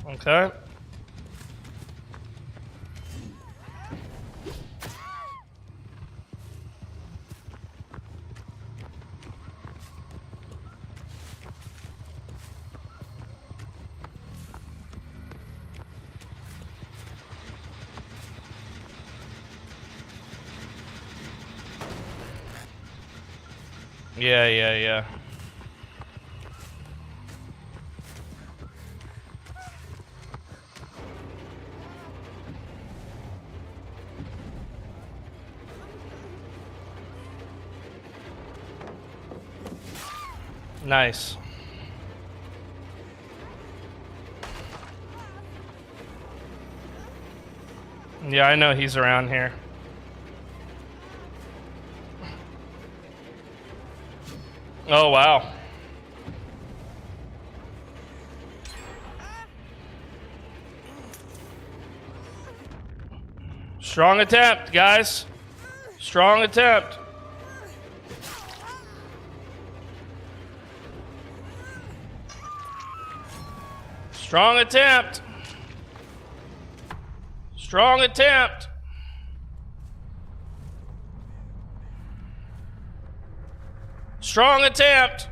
Okay. Yeah. Nice. Yeah, I know he's around here. Oh, wow. Strong attempt, guys. Strong attempt. Strong attempt. Strong attempt. Strong attempt.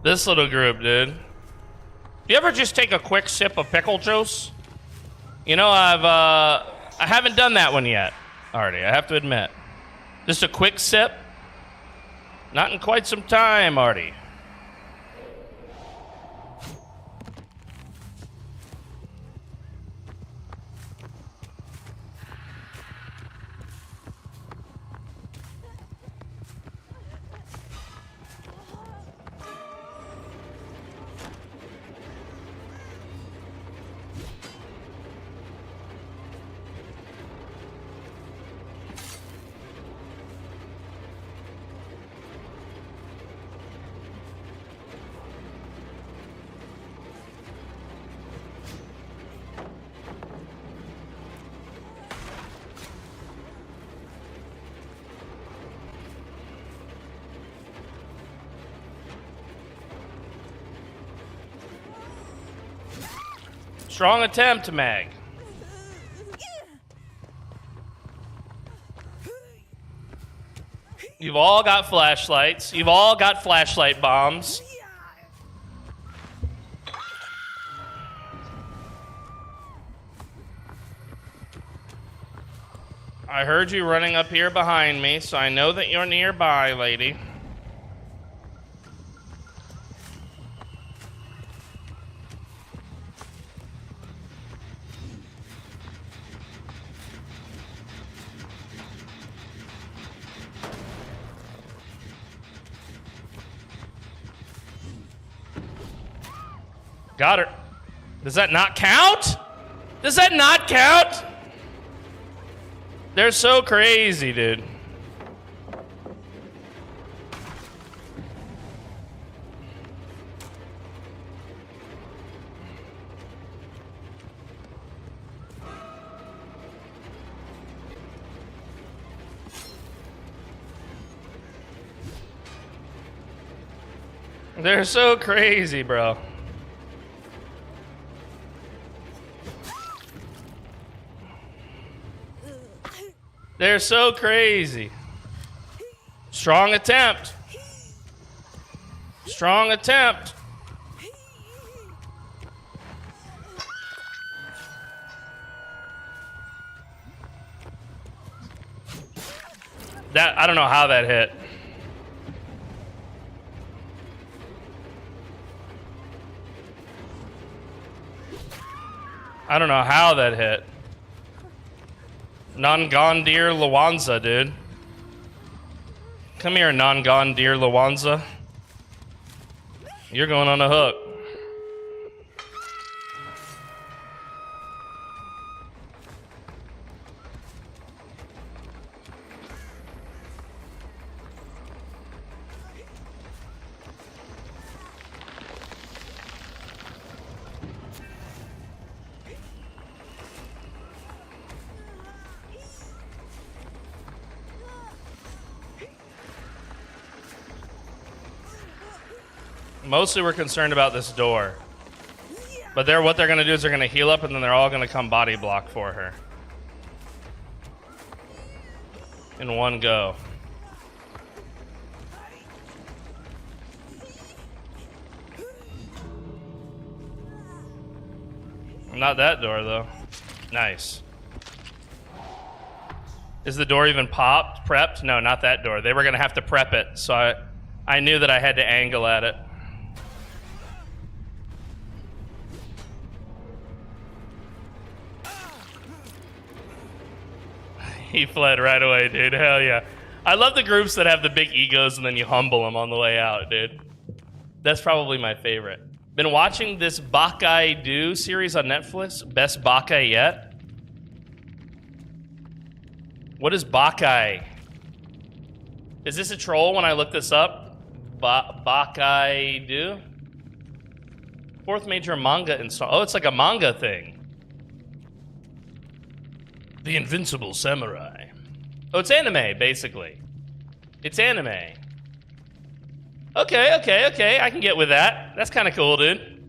This little group, dude. You ever just take a quick sip of pickle juice? You know, I haven't done that one yet, Artie, I have to admit. Just a quick sip. Not in quite some time, Artie. Strong attempt, Mag. You've all got flashlights. You've all got flashlight bombs. I heard you running up here behind me, so I know that you're nearby, lady. Got her. Does that not count? Does that not count? They're so crazy, dude. They're so crazy, bro. They're so crazy. Strong attempt. Strong attempt. That, I don't know how that hit. I don't know how that hit. Non-Gondir Lawanza, dude. Come here, Non-Gondir Lawanza. You're going on a hook. Mostly we're concerned about this door. But what they're going to do is they're going to heal up and then they're all going to come body block for her. In one go. Not that door, though. Nice. Is the door even popped? Prepped? No, not that door. They were going to have to prep it, so I knew that I had to angle at it. He fled right away, dude. Hell yeah. I love the groups that have the big egos and then you humble them on the way out, dude. That's probably my favorite. Been watching this Bakai Do series on Netflix. Best Bakai yet? What is Bakai? Is this a troll when I look this up? Bakai Do? Fourth major manga install. Oh, it's like a manga thing. The Invincible Samurai. Oh, it's anime, basically. It's anime. Okay. I can get with that. That's kind of cool, dude.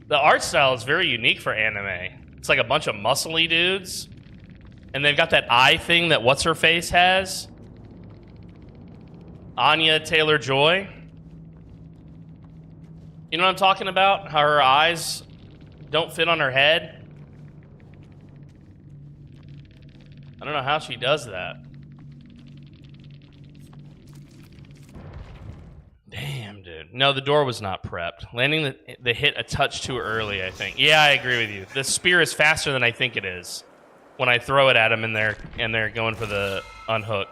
The art style is very unique for anime. It's like a bunch of muscly dudes. And they've got that eye thing that What's-Her-Face has. Anya Taylor-Joy. You know what I'm talking about? How her eyes don't fit on her head. I don't know how she does that. Damn, dude. No, the door was not prepped. Landing the hit a touch too early, I think. Yeah, I agree with you. The spear is faster than I think it is. When I throw it at them and they're going for the unhook.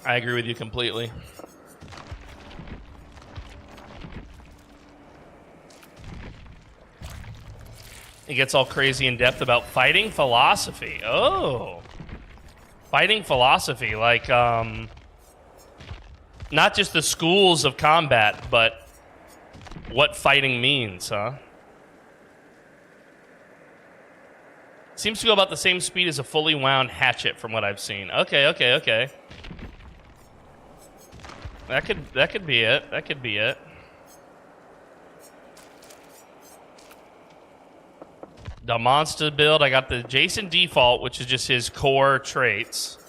I agree with you completely. It gets all crazy in depth about fighting philosophy. Oh. Fighting philosophy, like, not just the schools of combat, but what fighting means, huh? Seems to go about the same speed as a fully wound hatchet from what I've seen. Okay. That could be it. That could be it. The monster build, I got the Jason default, which is just his core traits.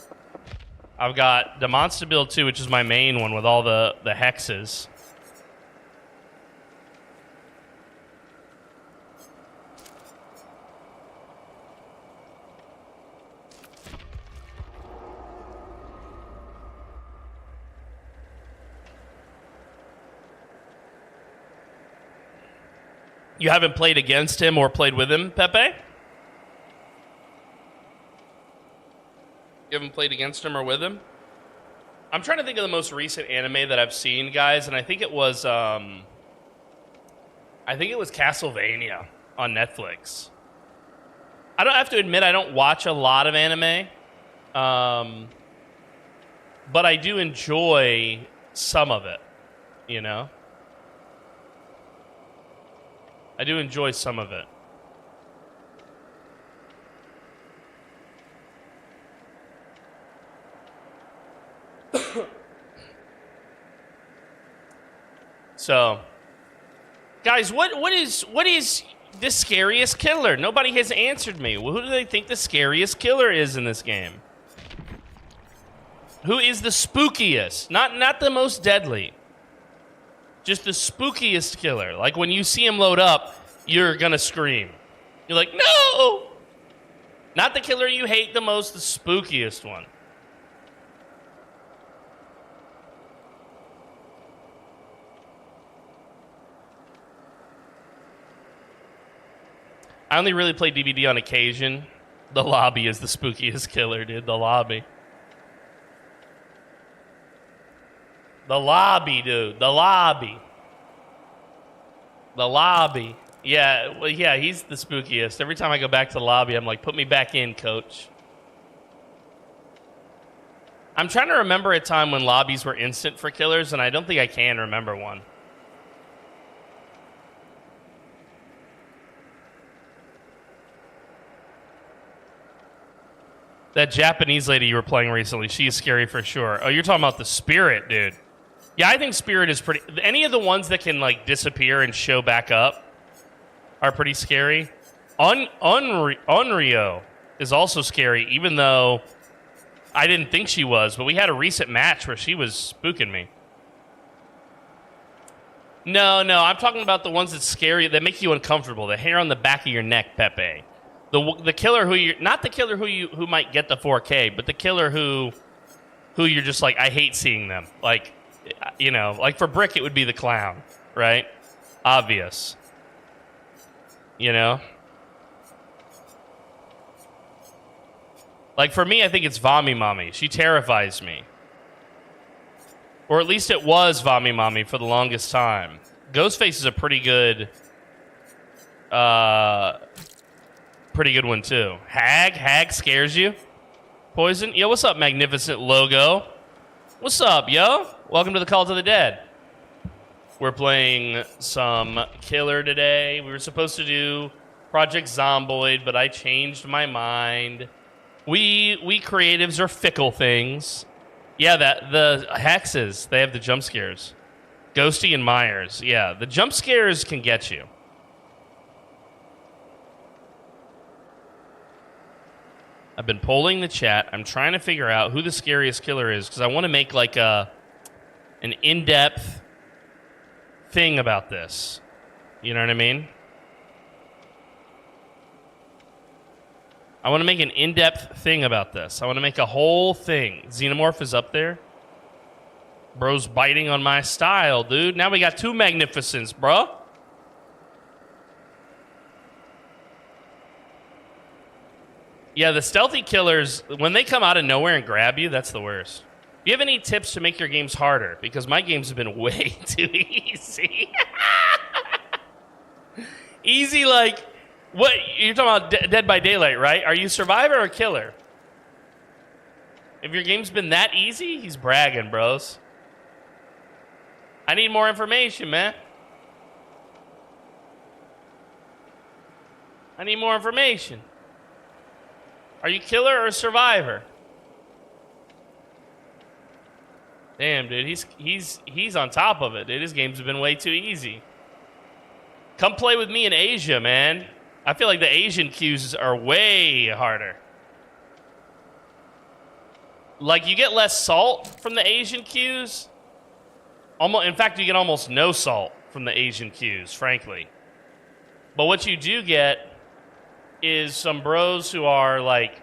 I've got the monster build 2, which is my main one with all the hexes. You haven't played against him or played with him, Pepe? You haven't played against him or with him? I'm trying to think of the most recent anime that I've seen, guys, and I think it was Castlevania on Netflix. I don't have to admit I don't watch a lot of anime, but I do enjoy some of it, you know? I do enjoy some of it. So, guys, what is the scariest killer? Nobody has answered me. Well, who do they think the scariest killer is in this game? Who is the spookiest? Not the most deadly. Just the spookiest killer. Like when you see him load up, you're gonna scream. You're like, no! Not the killer you hate the most, the spookiest one. I only really play DVD on occasion. The lobby is the spookiest killer, dude. The lobby. The lobby, dude. The lobby. The lobby. Yeah, well, yeah, he's the spookiest. Every time I go back to the lobby, I'm like, put me back in, coach. I'm trying to remember a time when lobbies were instant for killers, and I don't think I can remember one. That Japanese lady you were playing recently, she is scary for sure. Oh, you're talking about the spirit, dude. Yeah, I think spirit is pretty... Any of the ones that can, like, disappear and show back up are pretty scary. Onryo is also scary, even though I didn't think she was, but we had a recent match where she was spooking me. No, I'm talking about the ones that's scary, that make you uncomfortable. The hair on the back of your neck, Pepe. The killer who you not the killer who might get the 4K, but the killer who you're just like, I hate seeing them. Like, you know, like for Brick it would be the clown, right? Obvious. You know? Like for me, I think it's Vami Mommy. She terrifies me. Or at least it was Vami Mommy for the longest time. Ghostface is a pretty good one too. Hag scares you. Poison. Yo, what's up, magnificent logo? What's up, yo? Welcome to the Call to the Dead. We're playing some killer today. We were supposed to do Project Zomboid, but I changed my mind. We creatives are fickle things. Yeah, the hexes, they have the jump scares. Ghosty and Myers. Yeah, the jump scares can get you. I've been polling the chat. I'm trying to figure out who the scariest killer is because I want to make like an in-depth thing about this. You know what I mean? I want to make an in-depth thing about this. I want to make a whole thing. Xenomorph is up there. Bro's biting on my style, dude. Now we got two magnificents, bro. Yeah, the stealthy killers, when they come out of nowhere and grab you, that's the worst. Do you have any tips to make your games harder? Because my games have been way too easy. Easy like, what? You're talking about Dead by Daylight, right? Are you survivor or killer? If your game's been that easy, he's bragging, bros. I need more information, man. I need more information. Are you killer or survivor? Damn, dude, he's on top of it, dude. His games have been way too easy. Come play with me in Asia, man. I feel like the Asian queues are way harder. Like, you get less salt from the Asian queues. In fact, you get almost no salt from the Asian queues, frankly. But what you do get is some bros who are like,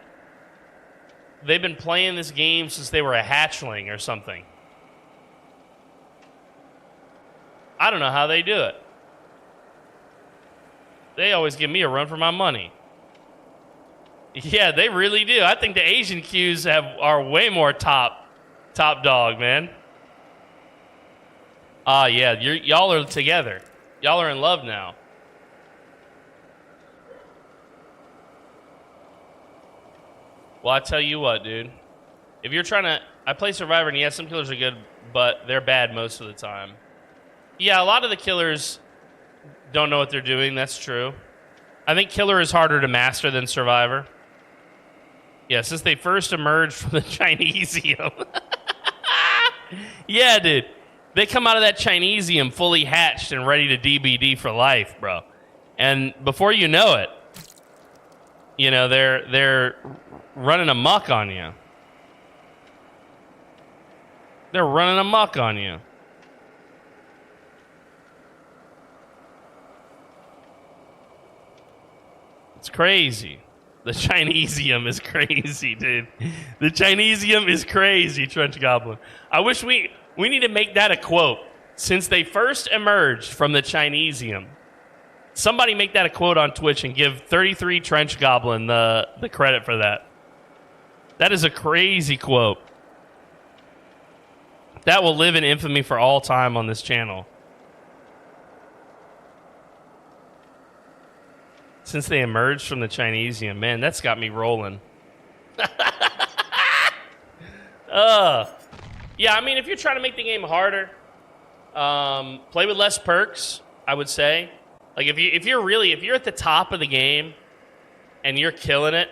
they've been playing this game since they were a hatchling or something. I don't know how they do it. They always give me a run for my money. Yeah, they really do. I think the Asian queues are way more top dog, man. Yeah, y'all are together. Y'all are in love now. Well, I tell you what, dude. If you're trying to... I play Survivor, and yes, some killers are good, but they're bad most of the time. Yeah, a lot of the killers don't know what they're doing. That's true. I think killer is harder to master than Survivor. Yeah, since they first emerged from the Chinesium. Yeah, dude. They come out of that Chinesium fully hatched and ready to DBD for life, bro. And before you know it, you know, they're running amok on you. They're running amok on you. It's crazy. The Chinesium is crazy, dude. The Chinesium is crazy, Trench Goblin. I wish we need to make that a quote. Since they first emerged from the Chinesium, somebody make that a quote on Twitch and give 33 Trench Goblin the credit for that. That is a crazy quote. That will live in infamy for all time on this channel. Since they emerged from the Chinesium, man, that's got me rolling. Yeah, I mean, if you're trying to make the game harder, play with less perks, I would say. Like, if you're at the top of the game and you're killing it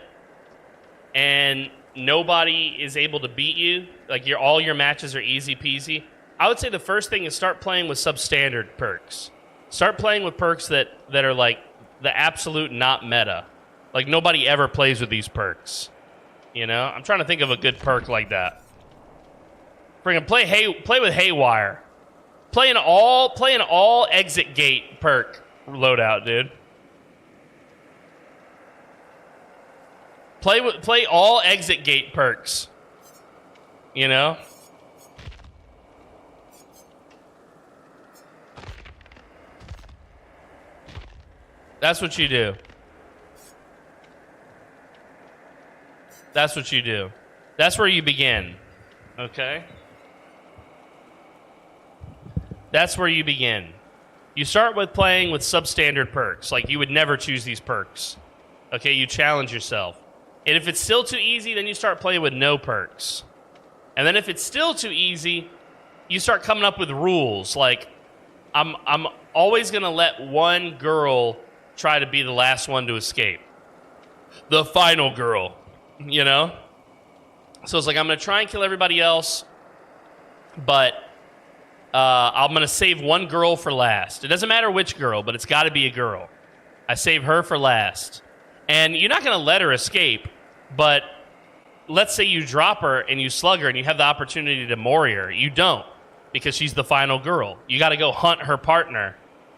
and nobody is able to beat you, like all your matches are easy peasy, I would say the first thing is start playing with substandard perks. Start playing with perks that are like the absolute not meta. Like, nobody ever plays with these perks. You know? I'm trying to think of a good perk like that. Friggin' play with Haywire. Play an all exit gate perk loadout, dude. Play all exit gate perks. You know? That's what you do. That's what you do. That's where you begin. Okay? That's where you begin. You start with playing with substandard perks. Like, you would never choose these perks. Okay? You challenge yourself. And if it's still too easy, then you start playing with no perks. And then if it's still too easy, you start coming up with rules. Like, I'm always going to let one girl try to be the last one to escape. The final girl, you know? So it's like, I'm going to try and kill everybody else, but I'm going to save one girl for last. It doesn't matter which girl, but it's got to be a girl. I save her for last. And you're not going to let her escape, but let's say you drop her and you slug her and you have the opportunity to Mori her. You don't, because she's the final girl. You got to go hunt her partner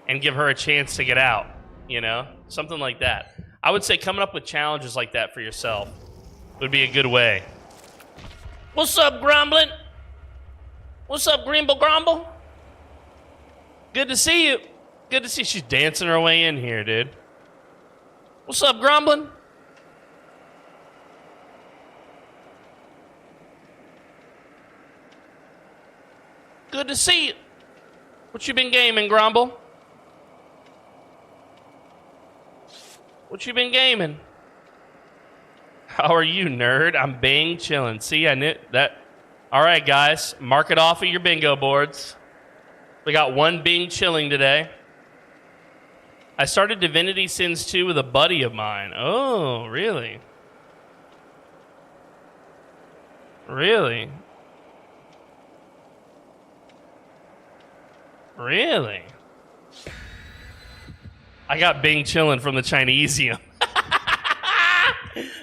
and give her a chance to get out. You know, something like that. I would say coming up with challenges like that for yourself would be a good way. What's up, Grumbling? What's up, Grimble Grumble? Good to see you. Good to see you. She's dancing her way in here, dude. What's up, Grumbling? Good to see you. What you been gaming, Grumble? What you been gaming? How are you, nerd? I'm bang chilling. See, I knew that. All right, guys, mark it off of your bingo boards. We got one Bing chilling today. I started Divinity Sins 2 with a buddy of mine. Oh, really? Really? Really? I got Bing chilling from the Chinesium.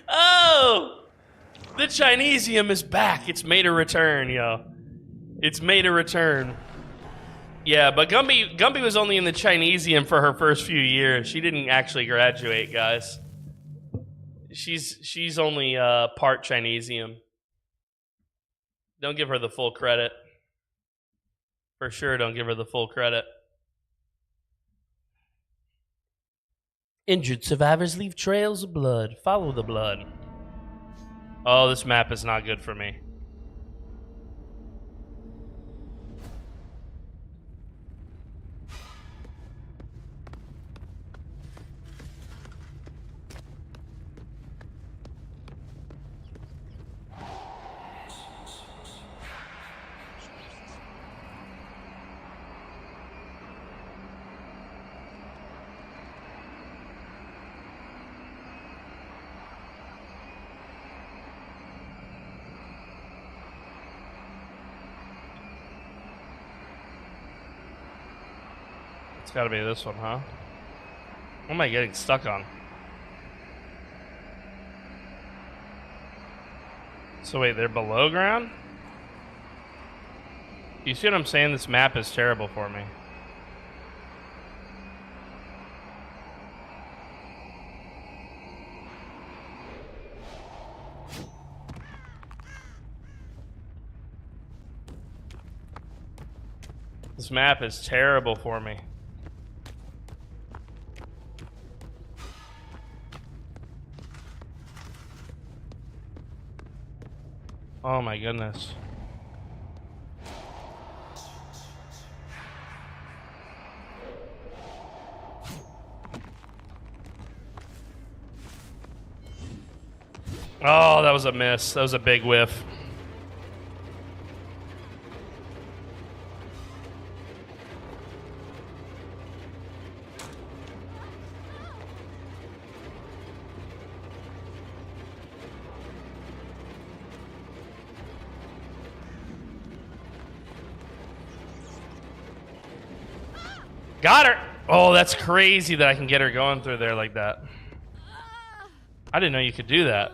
Oh! The Chinesium is back. It's made a return, yo. It's made a return. Yeah, but Gumby was only in the Chinesium for her first few years. She didn't actually graduate, guys. She's only part Chinesium. Don't give her the full credit. For sure, don't give her the full credit. Injured survivors leave trails of blood. Follow the blood. Oh, this map is not good for me. It's gotta be this one, huh? What am I getting stuck on? So wait, they're below ground? You see what I'm saying? This map is terrible for me. This map is terrible for me. Oh my goodness. Oh, that was a miss. That was a big whiff. Got her! Oh, that's crazy that I can get her going through there like that. I didn't know you could do that.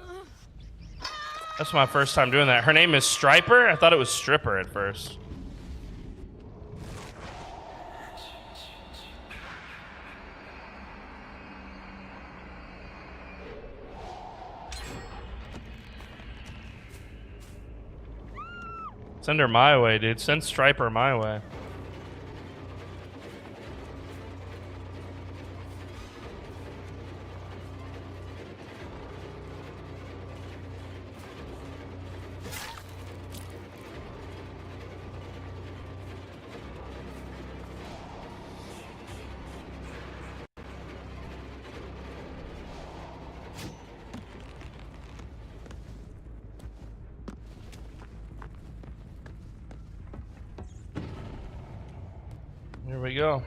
That's my first time doing that. Her name is Striper? I thought it was Stripper at first. Send her my way, dude. Send Striper my way. Here we go.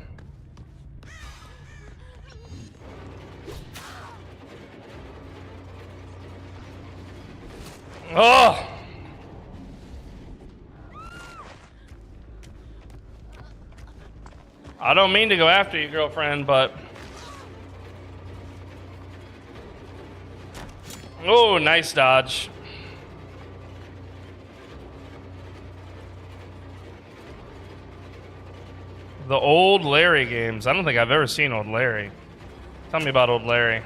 Oh! I don't mean to go after you, girlfriend, but... Oh, nice dodge. The old Larry games. I don't think I've ever seen old Larry. Tell me about old Larry.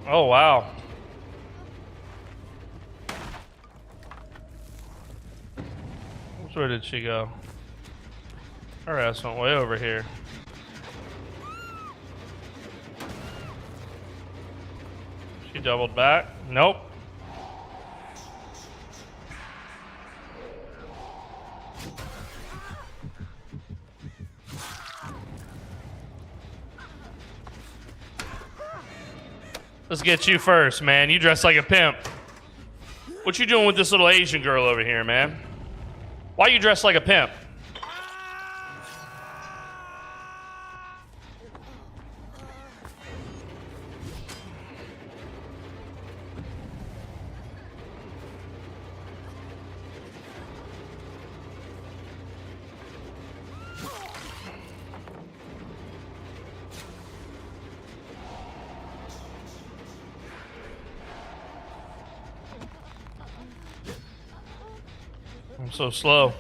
Oh, wow. Which way did she go? Her ass went way over here. She doubled back. Nope. Let's get you first, man. You dress like a pimp. What you doing with this little Asian girl over here, man? Why you dressed like a pimp? I'm so slow.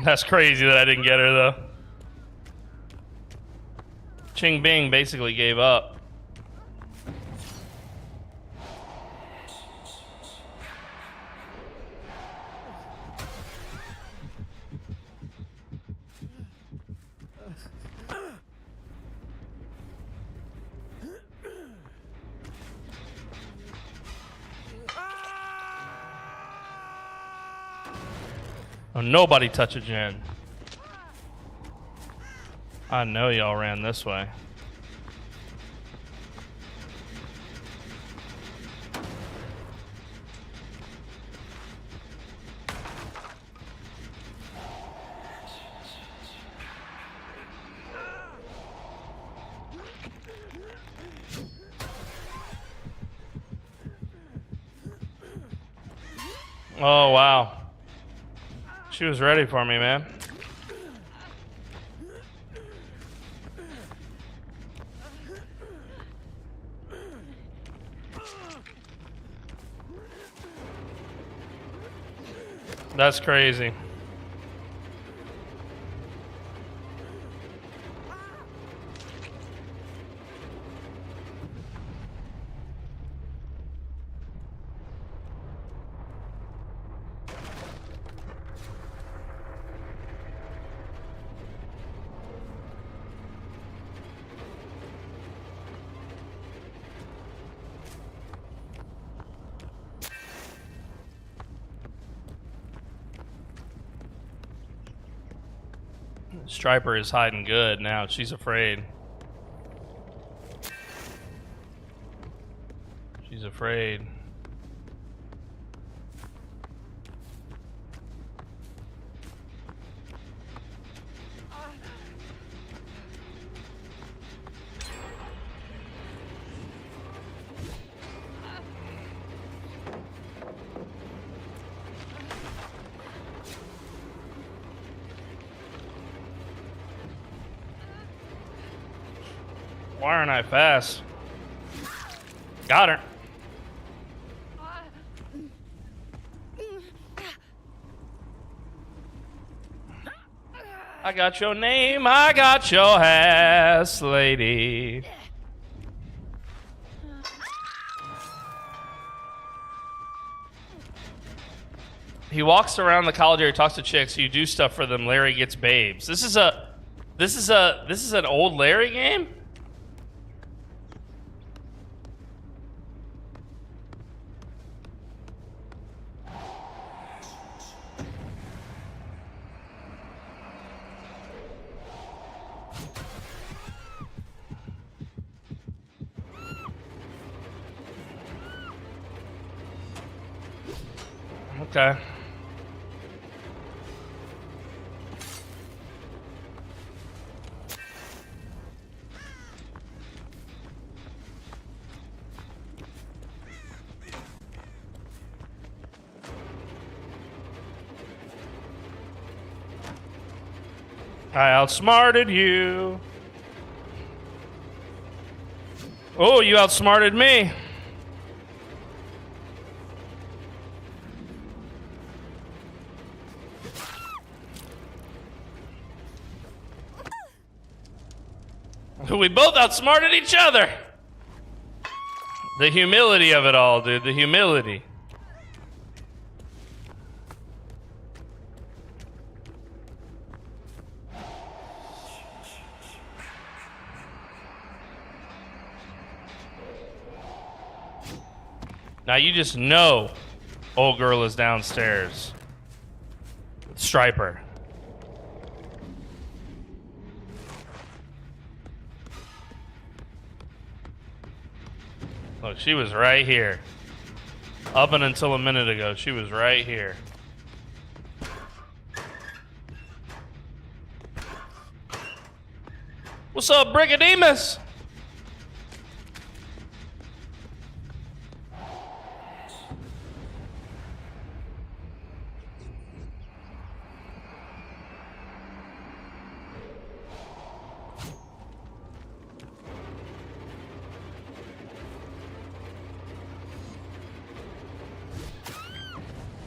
That's crazy that I didn't get her, though. Ching Bing basically gave up. Oh, nobody touch a gen. I know y'all ran this way. Oh, wow. She was ready for me, man. That's crazy. Striper is hiding good now. She's afraid. She's afraid. Why aren't I fast? Got her. I got your name, I got your ass, lady. He walks around the college area, talks to chicks. You do stuff for them. Larry gets babes. This is an old Larry game. Okay. I outsmarted you. Oh, you outsmarted me. We both outsmarted each other. The humility of it all, dude. The humility. Now you just know old girl is downstairs. Striper. Look, she was right here. Up and until a minute ago, she was right here. What's up, Brigademus?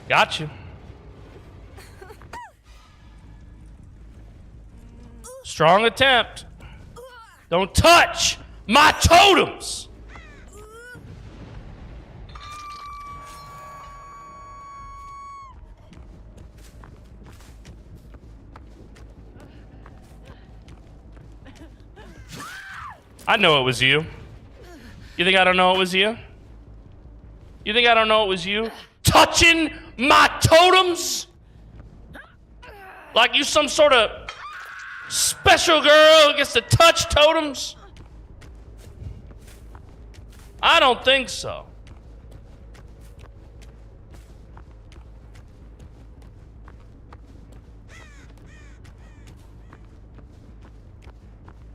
Got you. Strong attempt. Don't touch my totems. I know it was you. You think I don't know it was you? You think I don't know it was you? Touching my totems? Like you some sort of special girl who gets to touch totems? I don't think so.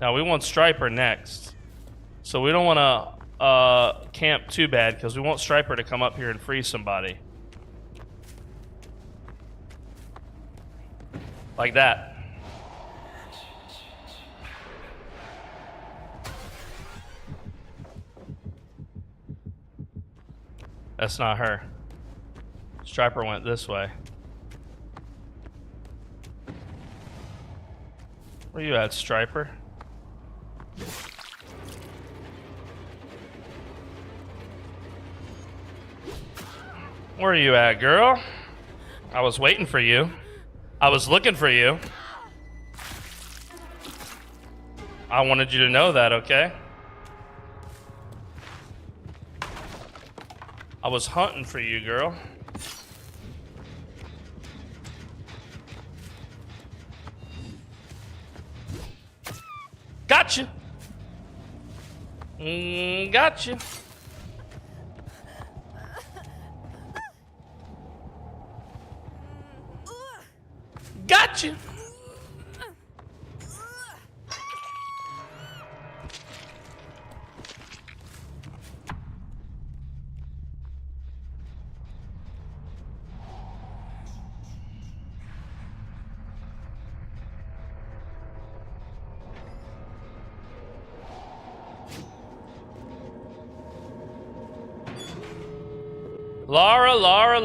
Now we want Striper next. So we don't want to camp too bad because we want Striper to come up here and free somebody. Like that. That's not her. Striper went this way. Where you at, Striper? Where are you at, girl? I was waiting for you. I was looking for you. I wanted you to know that, okay? I was hunting for you, girl. Gotcha. Gotcha. Gotcha.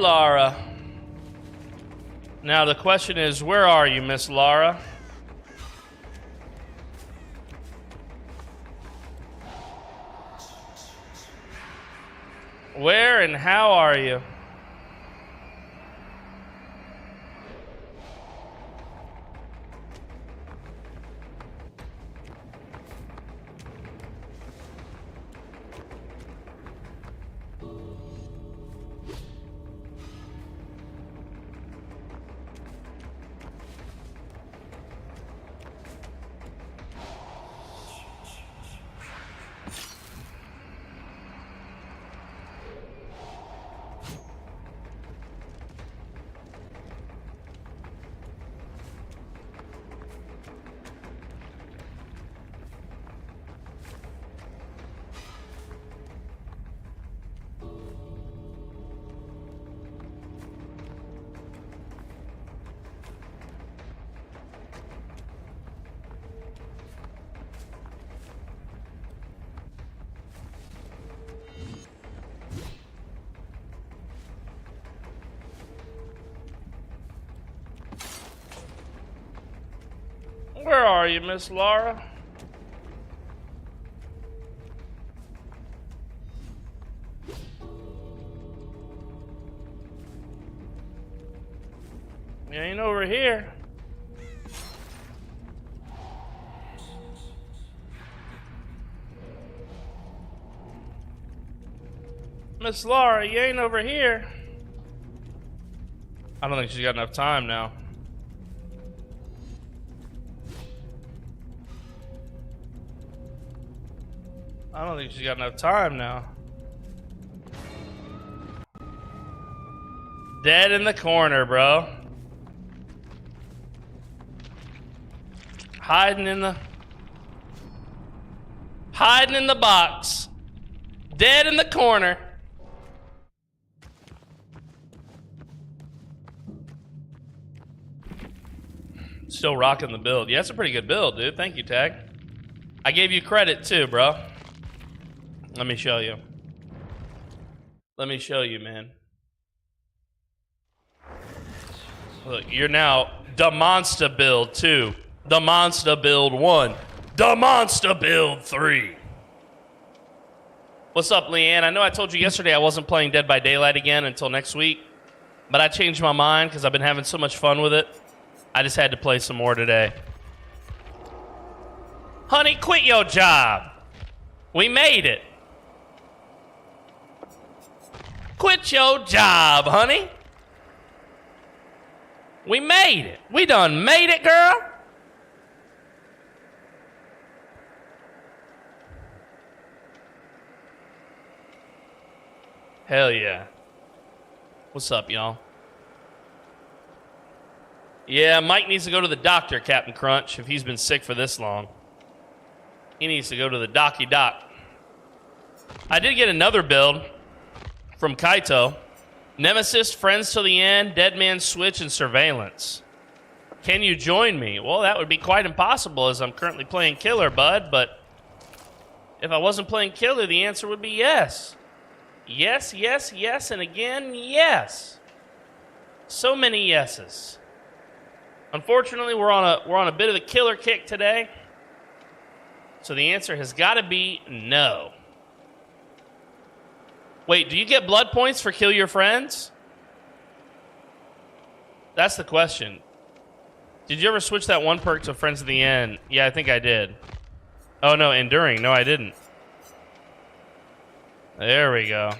Laura. Now the question is, where are you, Miss Laura? Where and how are you? Where are you, Miss Laura? You ain't over here. Miss Laura, you ain't over here. I don't think she's got enough time now. I don't think she's got enough time now. Dead in the corner, bro. Hiding in the box. Dead in the corner. Still rocking the build. Yeah, that's a pretty good build, dude. Thank you, Tag. I gave you credit too, bro. Let me show you. Let me show you, man. Look, you're now the Monster Build 2, the Monster Build 1, the Monster Build 3. What's up, Leanne? I know I told you yesterday I wasn't playing Dead by Daylight again until next week, but I changed my mind because I've been having so much fun with it. I just had to play some more today. Honey, quit your job. We made it. Quit your job, honey. We made it. We done made it, girl. Hell yeah. What's up, y'all? Yeah, Mike needs to go to the doctor, Captain Crunch, if he's been sick for this long. He needs to go to the doc. I did get another build from Kaito. Nemesis, Friends Till the End, Deadman Switch, and Surveillance. Can you join me? Well, that would be quite impossible as I'm currently playing Killer, bud, but if I wasn't playing Killer, the answer would be yes. Yes, yes, yes, and again, yes. So many yeses. Unfortunately, we're on a bit of a killer kick today. So the answer has got to be no. Wait, do you get blood points for kill your friends? That's the question. Did you ever switch that one perk to Friends at the End? Yeah, I think I did. Oh, no, Enduring. No, I didn't. There we go.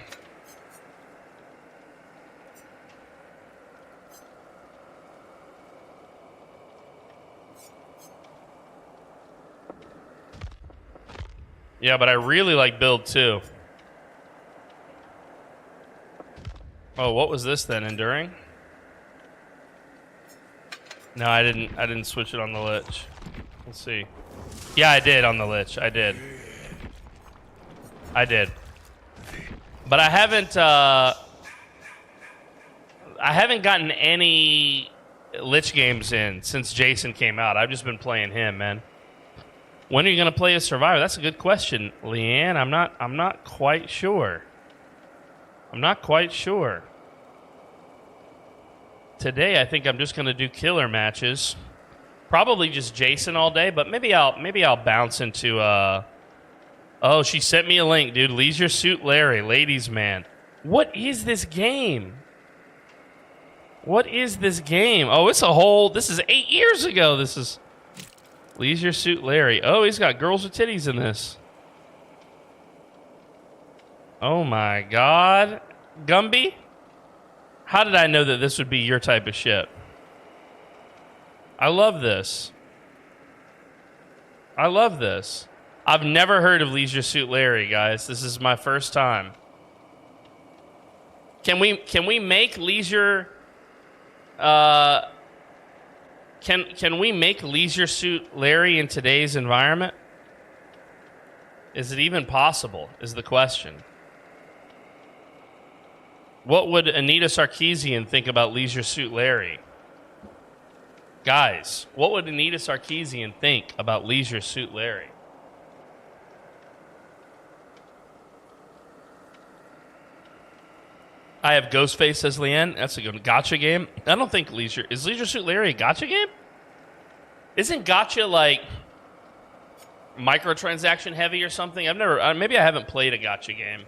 Yeah, but I really like build 2. Oh, what was this then? Enduring? No, I didn't switch it on the Lich. Let's see. Yeah, I did on the Lich. I did. But I haven't gotten any Lich games in since Jason came out. I've just been playing him, man. When are you gonna play a Survivor? That's a good question, Leanne. I'm not quite sure. Today, I think I'm just gonna do killer matches. Probably just Jason all day, but maybe I'll bounce into. Oh, she sent me a link, dude. Leisure Suit Larry, ladies man. What is this game? Oh, this is 8 years ago. This is Leisure Suit Larry. Oh, he's got girls with titties in this. Oh my God. Gumby? How did I know that this would be your type of shit? I love this. I've never heard of Leisure Suit Larry, guys. This is my first time. Can we make Leisure Can we make Leisure Suit Larry in today's environment? Is it even possible, is the question. What would Anita Sarkeesian think about Leisure Suit Larry? Guys, what would Anita Sarkeesian think about Leisure Suit Larry? I have Ghostface, says Leanne. That's a good gacha game. I don't think Is Leisure Suit Larry a gacha game? Isn't gacha like microtransaction heavy or something? Maybe I haven't played a gacha game.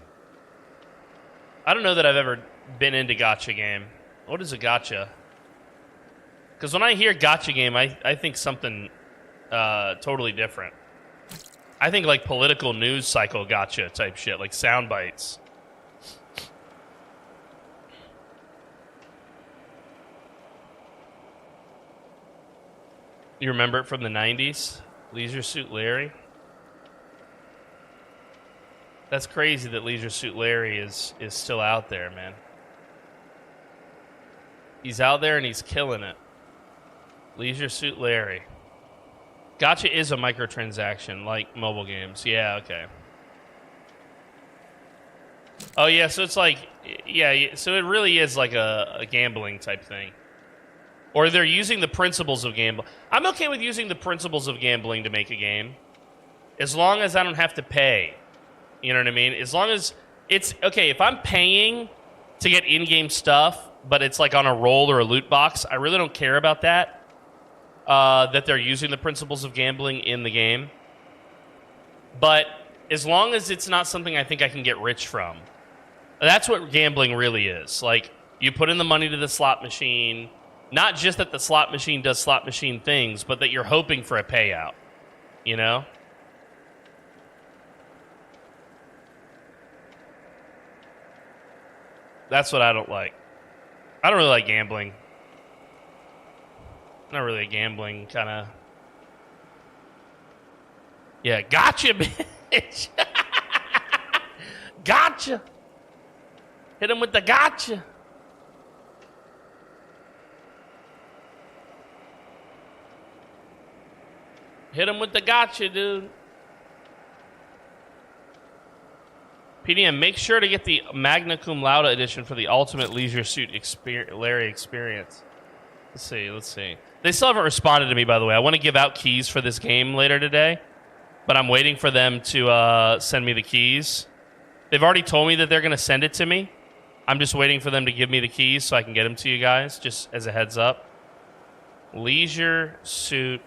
I don't know that I've ever been into gacha game. What is a gacha? Because when I hear gacha game, I think something totally different. I think like political news cycle gacha type shit, like sound bites. You remember it from the 90s? Leisure Suit Larry? That's crazy that Leisure Suit Larry is still out there, man. He's out there and he's killing it. Leisure Suit Larry. Gacha is a microtransaction, like mobile games. Yeah, okay. Oh, yeah, so it's like... Yeah, so it really is like a gambling type thing. Or they're using the principles of gambling. I'm okay with using the principles of gambling to make a game. As long as I don't have to pay. You know what I mean? As long as it's... Okay, if I'm paying to get in-game stuff, but it's like on a roll or a loot box, I really don't care about that. That they're using the principles of gambling in the game. But as long as it's not something I think I can get rich from. That's what gambling really is. Like, you put in the money to the slot machine... Not just that the slot machine does slot machine things, but that you're hoping for a payout. You know? That's what I don't like. I don't really like gambling. Not really a gambling kind of. Yeah, gotcha, bitch. Gotcha. Hit him with the gotcha. Hit him with the gotcha, dude. PDM, make sure to get the Magna Cum Laude edition for the Ultimate Leisure Suit Larry experience. Let's see. They still haven't responded to me, by the way. I want to give out keys for this game later today, but I'm waiting for them to send me the keys. They've already told me that they're going to send it to me. I'm just waiting for them to give me the keys so I can get them to you guys, just as a heads up. Leisure Suit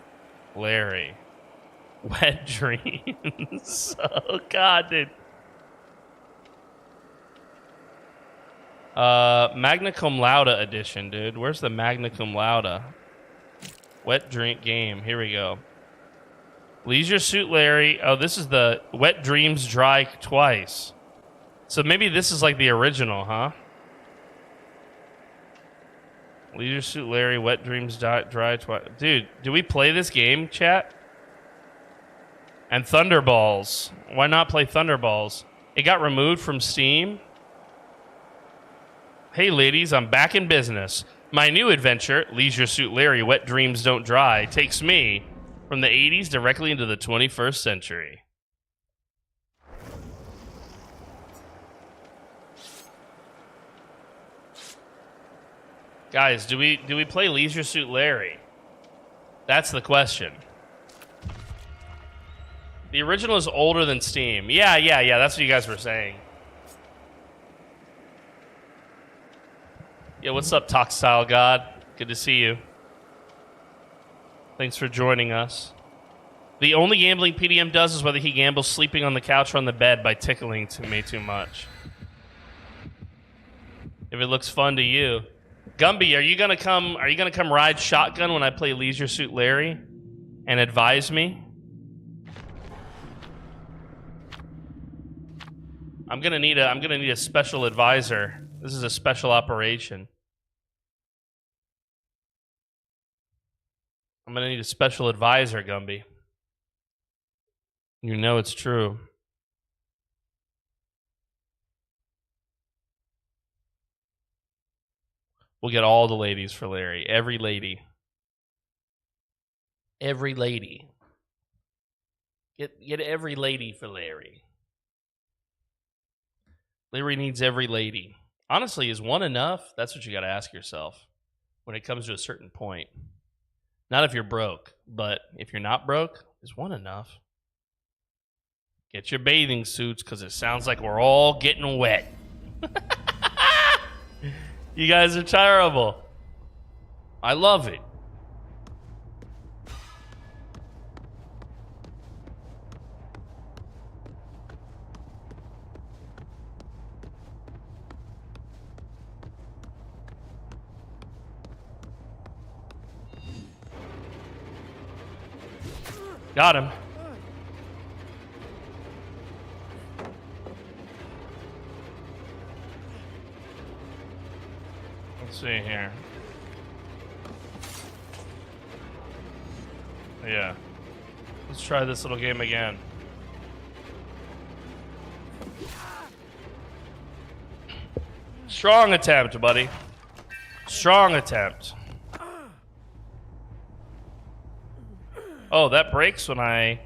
Larry. Wet Dreams. Oh, God, dude. Magna Cum Laude edition, dude. Where's the Magna Cum Laude? Wet Drink Game. Here we go. Leisure Suit Larry. Oh, this is the Wet Dreams Dry Twice. So maybe this is like the original, huh? Leisure Suit Larry, Wet Dreams Dry Twice. Dude, do we play this game, chat? And Thunderballs. Why not play Thunderballs? It got removed from Steam. Hey, ladies, I'm back in business. My new adventure, Leisure Suit Larry, Wet Dreams Don't Dry, takes me from the 80s directly into the 21st century. Guys, do we play Leisure Suit Larry? That's the question. The original is older than Steam. Yeah, that's what you guys were saying. Yeah, what's up, Toxtile God? Good to see you. Thanks for joining us. The only gambling PDM does is whether he gambles sleeping on the couch or on the bed by tickling to me too much. If it looks fun to you. Gumby, are you gonna come ride shotgun when I play Leisure Suit Larry and advise me? I'm gonna need a special advisor. This is a special operation. I'm gonna need a special advisor, Gumby. You know it's true. We'll get all the ladies for Larry. Every lady. Every lady. Get every lady for Larry. Larry needs every lady. Honestly, is one enough? That's what you got to ask yourself when it comes to a certain point. Not if you're broke, but if you're not broke, is one enough? Get your bathing suits because it sounds like we're all getting wet. You guys are terrible. I love it. Got him. Let's see here. Yeah. Let's try this little game again. Strong attempt, buddy. Strong attempt. Oh, that breaks when I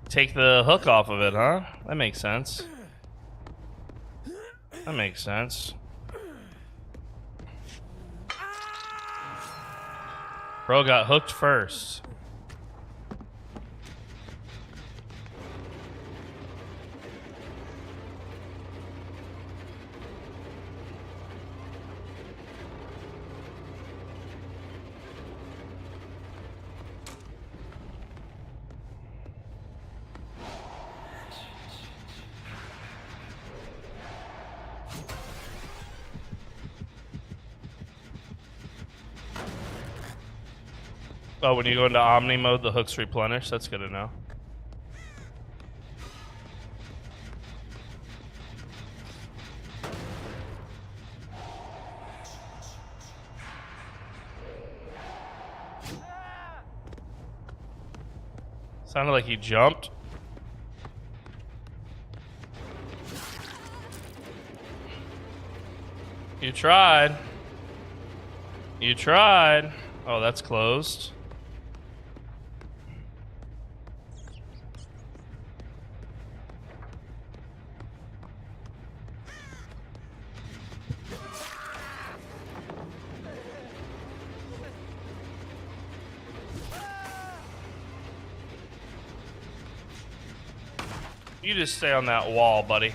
take the hook off of it, huh? That makes sense. That makes sense. Bro got hooked first. Oh, when you go into Omni mode, the hooks replenish. That's good to know. Sounded like he jumped. You tried. You tried. Oh, that's closed. You just stay on that wall, buddy.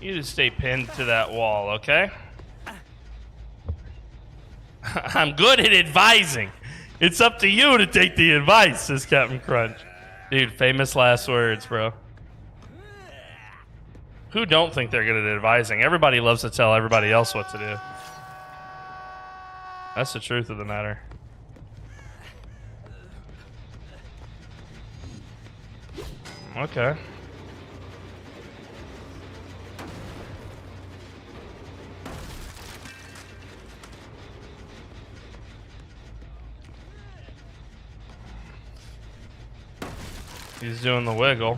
You just stay pinned to that wall, okay? I'm good at advising. It's up to you to take the advice, says Captain Crunch. Dude, famous last words, bro. Who don't think they're good at advising? Everybody loves to tell everybody else what to do. That's the truth of the matter. Okay. He's doing the wiggle.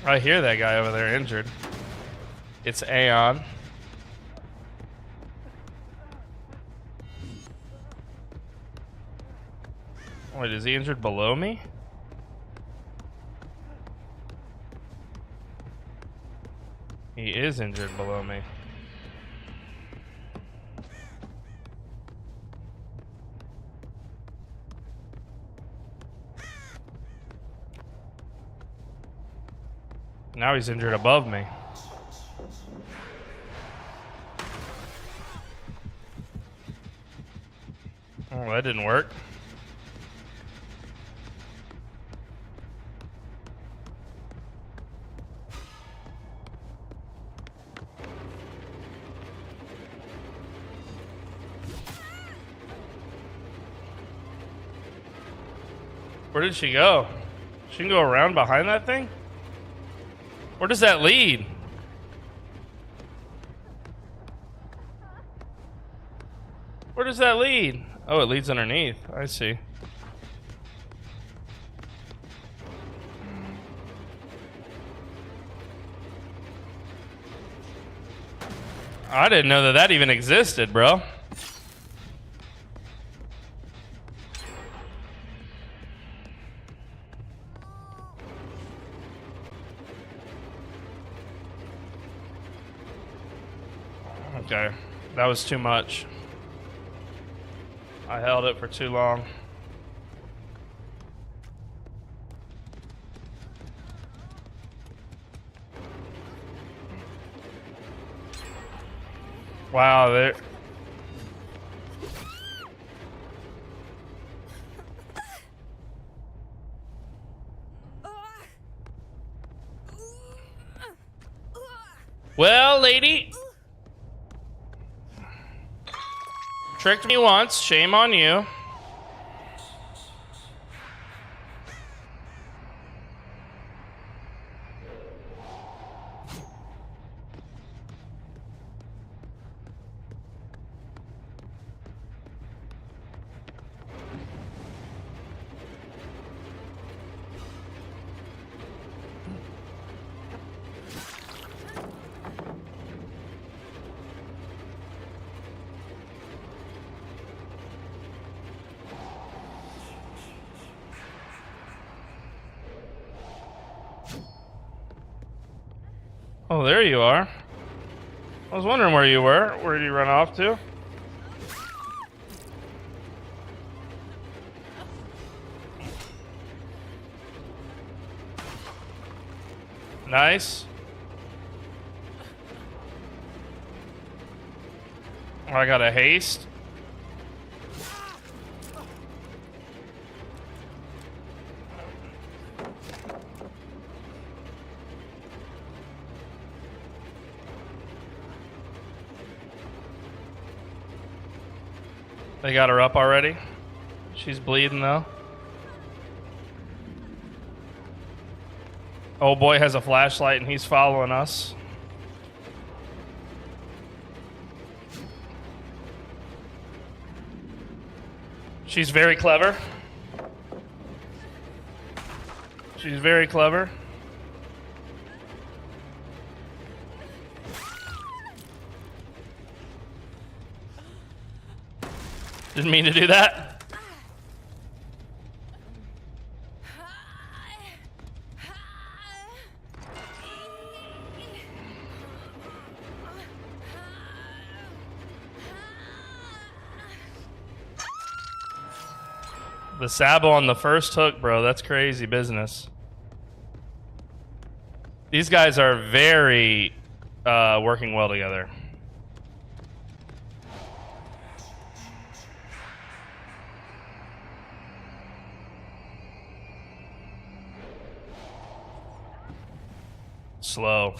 I hear that guy over there injured. It's Aeon. Wait, is he injured below me? He is injured below me. Now he's injured above me. Oh, that didn't work. Where did she go? She can go around behind that thing? Where does that lead? Where does that lead? Oh, it leads underneath. I see. I didn't know that that even existed, bro. Okay, that was too much. I held it for too long. Wow, there. Well, lady. Tricked me once, shame on you. Oh, there you are. I was wondering where you were. Where did you run off to? Nice. I got a haste. They got her up already. She's bleeding though. Old boy has a flashlight and he's following us. She's very clever. She's very clever. Didn't mean to do that. The sabo on the first hook, bro. That's crazy business. These guys are very working well together. Slow.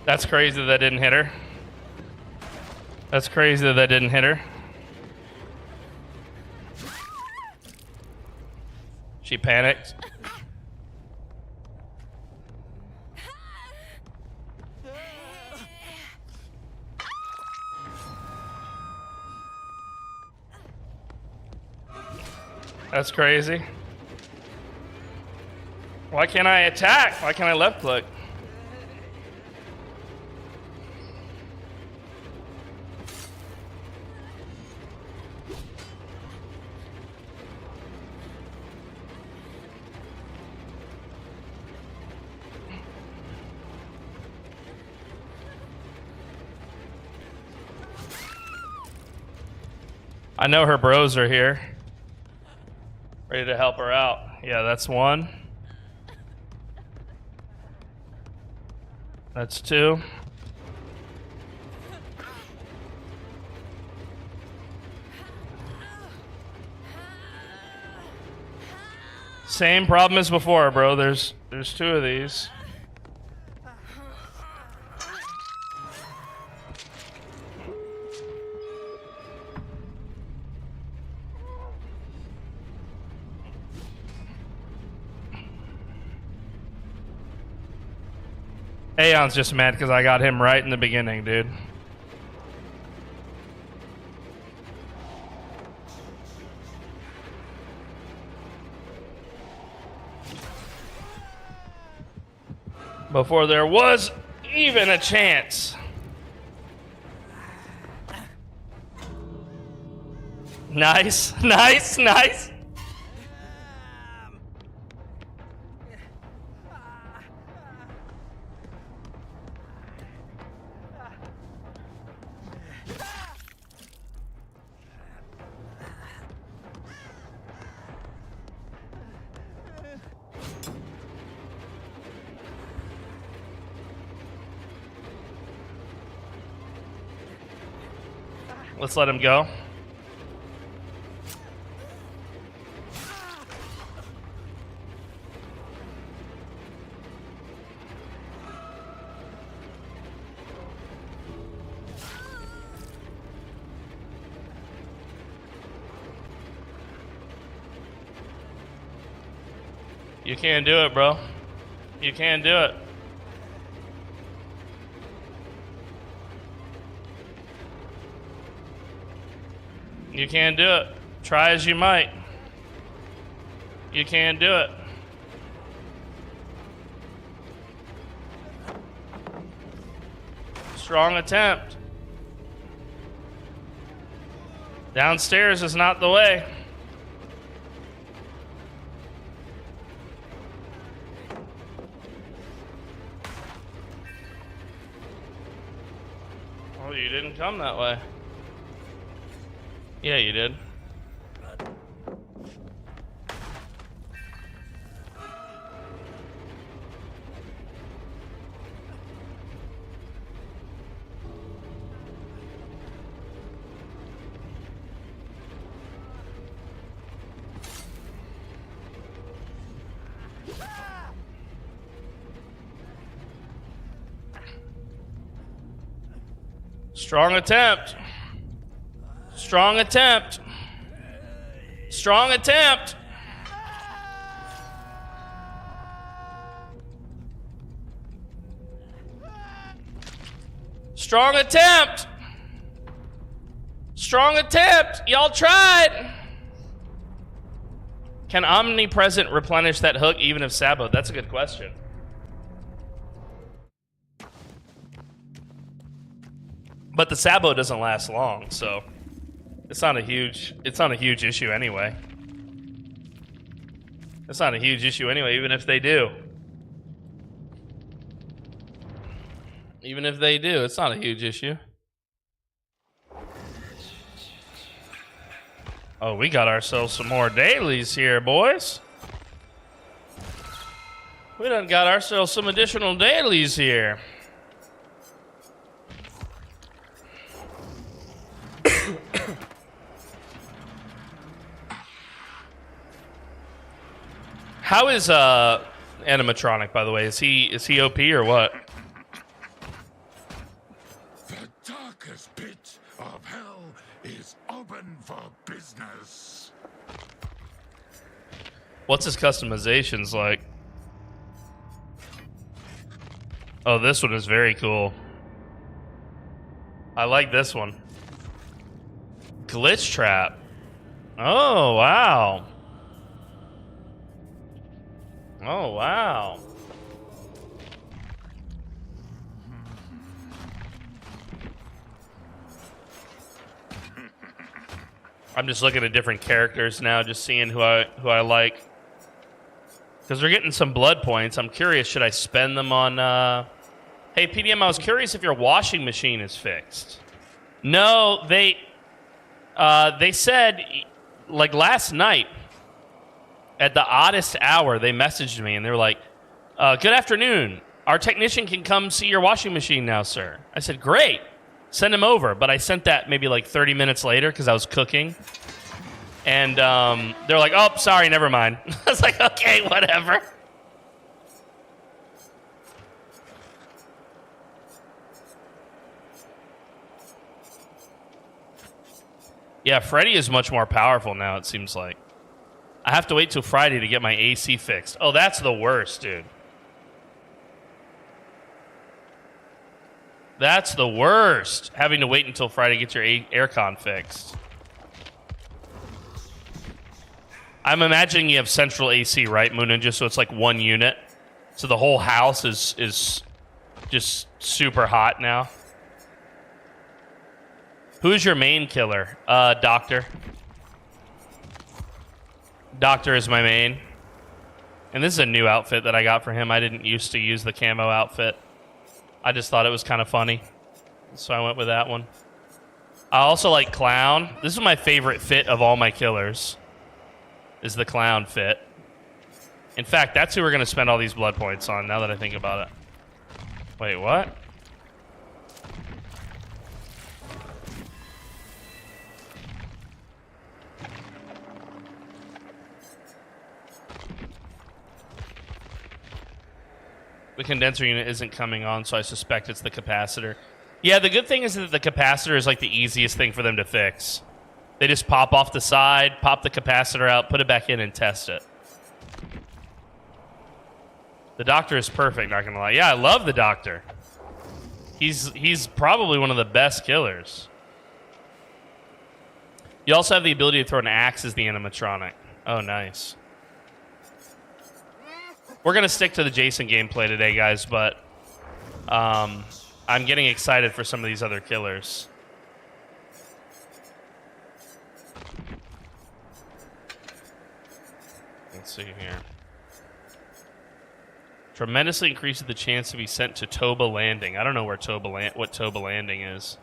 That's crazy that didn't hit her. That's crazy that didn't hit her. She panicked. That's crazy. Why can't I attack? Why can't I left click? I know her bros are here. Ready to help her out. Yeah, that's one. That's two. Same problem as before, bro. There's two of these. Aeon's just mad because I got him right in the beginning, dude. Before there was even a chance. Nice, nice, nice. Let's let him go. You can't do it, bro. You can't do it. You can't do it. Try as you might. You can't do it. Strong attempt. Downstairs is not the way. Oh, you didn't come that way. Yeah, you did. Strong attempt. Strong attempt. Strong attempt. Strong attempt. Strong attempt. Y'all tried. Can omnipresent replenish that hook even if saboed? That's a good question. But the sabo doesn't last long, so it's not a huge issue anyway. It's not a huge issue anyway, even if they do. Even if they do, it's not a huge issue. Oh, we got ourselves some more dailies here, boys. We done got ourselves some additional dailies here. How is animatronic, by the way? Is he OP or what? The darkest pit of hell is open for business. What's his customizations like? Oh, this one is very cool. I like this one. Glitch trap. Oh, wow. Oh, wow. I'm just looking at different characters now, just seeing who I like. Because they're getting some blood points. I'm curious, should I spend them on... Hey, PDM, I was curious if your washing machine is fixed. No, they said, like last night, at the oddest hour, they messaged me and they were like, good afternoon. Our technician can come see your washing machine now, sir. I said, great. Send him over. But I sent that maybe like 30 minutes later because I was cooking. And they're like, oh, sorry, never mind. I was like, okay, whatever. Yeah, Freddy is much more powerful now, it seems like. I have to wait till Friday to get my AC fixed. Oh, that's the worst, dude. That's the worst, having to wait until Friday to get your aircon fixed. I'm imagining you have central AC, right, Moon Ninja? So it's like one unit. So the whole house is just super hot now. Who's your main killer? Doctor. Doctor is my main. And this is a new outfit that I got for him. I didn't used to use the camo outfit. I just thought it was kind of funny. So I went with that one. I also like clown. This is my favorite fit of all my killers. Is the clown fit. In fact, that's who we're going to spend all these blood points on, now that I think about it. Wait, what? The condenser unit isn't coming on, so I suspect it's the capacitor. Yeah, the good thing is that the capacitor is like the easiest thing for them to fix. They just pop off the side, pop the capacitor out, put it back in, and test it. The doctor is perfect, not gonna lie. Yeah, I love the doctor. He's probably one of the best killers. You also have the ability to throw an axe as the animatronic. Oh, nice. We're going to stick to the Jason gameplay today, guys, but I'm getting excited for some of these other killers. Let's see here. Tremendously increases the chance to be sent to Toba Landing. I don't know where what Toba Landing is.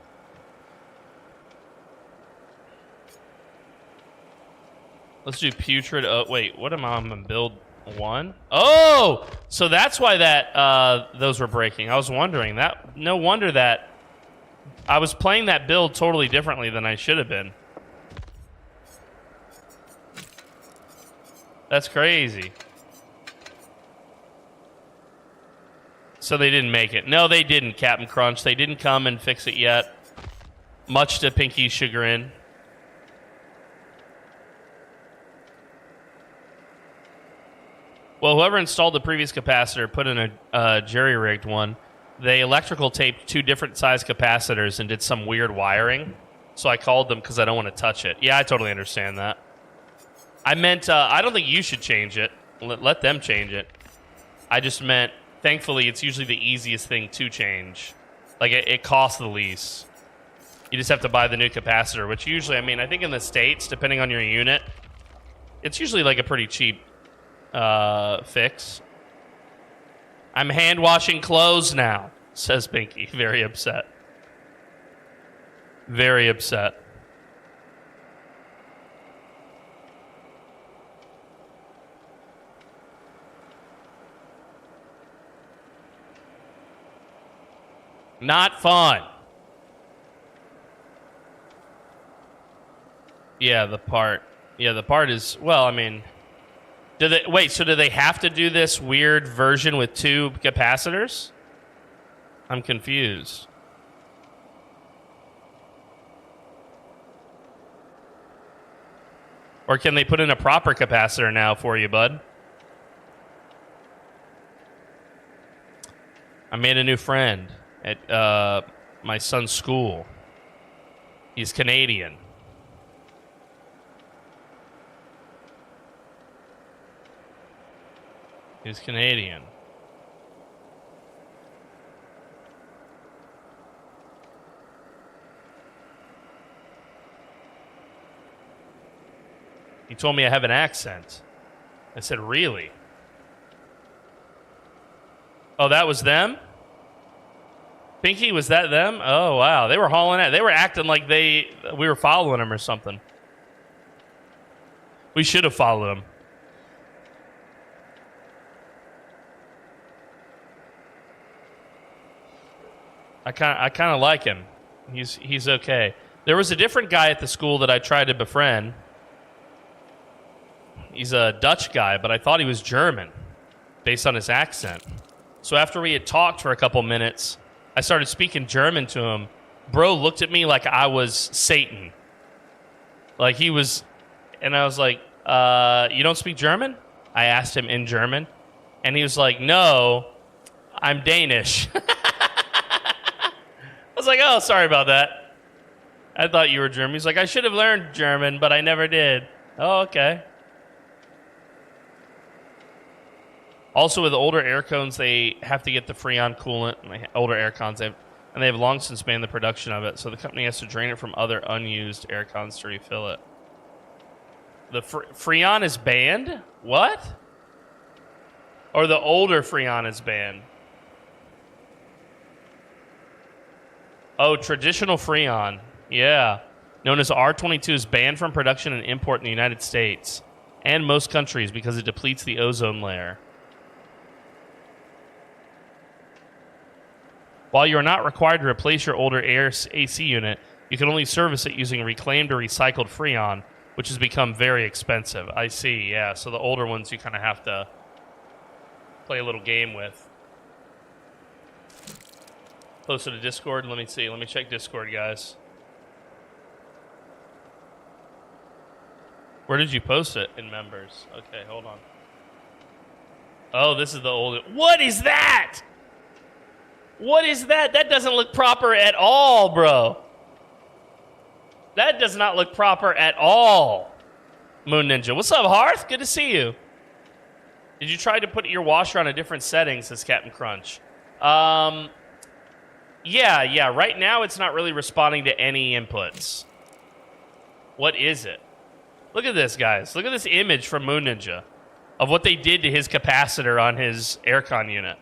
Let's do putrid. Oh, wait, what am I on build 1? Oh, so that's why that those were breaking. I was wondering that. No wonder that I was playing that build totally differently than I should have been. That's crazy. So they didn't make it. No, they didn't, Captain Crunch. They didn't come and fix it yet. much to Pinky's chagrin. Well, whoever installed the previous capacitor put in a jerry-rigged one. They electrical taped 2 different size capacitors and did some weird wiring. So I called them because I don't want to touch it. Yeah, I totally understand that. I meant, I don't think you should change it. Let them change it. I just meant, thankfully, it's usually the easiest thing to change. Like, it costs the least. You just have to buy the new capacitor, which usually, I mean, I think in the States, depending on your unit, it's usually like a pretty cheap fix. I'm hand washing clothes now, says Pinky, very upset. Very upset. Not fun. Yeah, the part. Yeah, the part is, well, I mean, do they have to do this weird version with 2 capacitors? I'm confused. Or can they put in a proper capacitor now for you, bud? I made a new friend at my son's school. He's Canadian. He's Canadian. He told me I have an accent. I said, really? Oh, that was them? Pinky, was that them? Oh, wow. They were hauling out. They were acting like we were following them or something. We should have followed them. I kind of like him. He's okay. There was a different guy at the school that I tried to befriend. He's a Dutch guy, but I thought he was German based on his accent. So after we had talked for a couple minutes, I started speaking German to him. Bro looked at me like I was Satan. Like he was, and I was like, you don't speak German? I asked him in German, and he was like, no, I'm Danish. I was like, oh, sorry about that. I thought you were German. He's like, I should have learned German, but I never did. Oh, okay. Also, with older air cones, they have to get the Freon coolant. And older air cons, and they have long since banned the production of it, so the company has to drain it from other unused air cons to refill it. The Freon is banned? What? Or the older Freon is banned? Oh, traditional Freon. Yeah. Known as R22 is banned from production and import in the United States and most countries because it depletes the ozone layer. While you are not required to replace your older AC unit, you can only service it using reclaimed or recycled Freon, which has become very expensive. I see, yeah. So the older ones you kind of have to play a little game with. Posted to Discord. Let me see. Let me check Discord, guys. Where did you post it? In members. Okay, hold on. Oh, this is the old. What is that? What is that? That doesn't look proper at all, bro. That does not look proper at all. Moon Ninja. What's up, Hearth? Good to see you. Did you try to put your washer on a different setting, says Captain Crunch? Yeah. Right now, it's not really responding to any inputs. What is it? Look at this, guys. Look at this image from Moon Ninja of what they did to his capacitor on his aircon unit.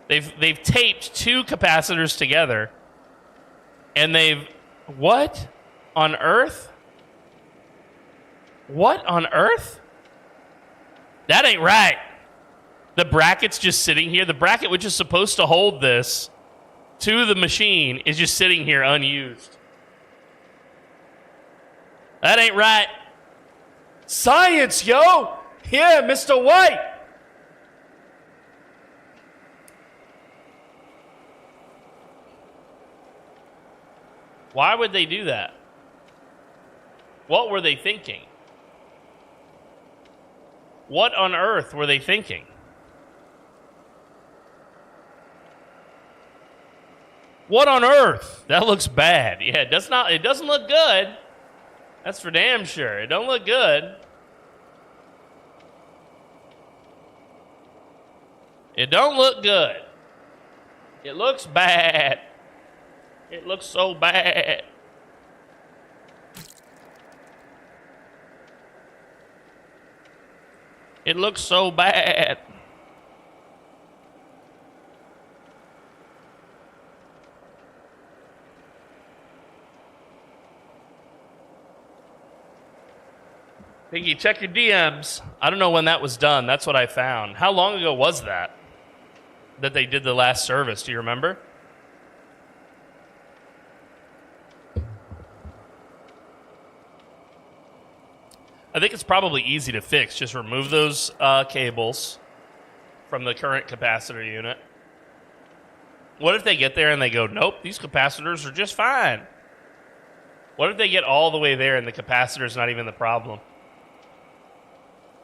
They've taped 2 capacitors together, and they've... What on earth? What on earth? That ain't right. The bracket's just sitting here. The bracket which is supposed to hold this to the machine is just sitting here unused. That ain't right. Science, yo! Yeah, Mr. White! Why would they do that? What were they thinking? What on earth were they thinking? What on earth? That looks bad. Yeah, it doesn't look good. That's for damn sure. It don't look good. It don't look good. It looks bad. It looks so bad. It looks so bad. Piggy, check your DMs. I don't know when that was done. That's what I found. How long ago was that they did the last service? Do you remember? I think it's probably easy to fix. Just remove those cables from the current capacitor unit. What if they get there and they go, nope, these capacitors are just fine? What if they get all the way there and the capacitor's not even the problem?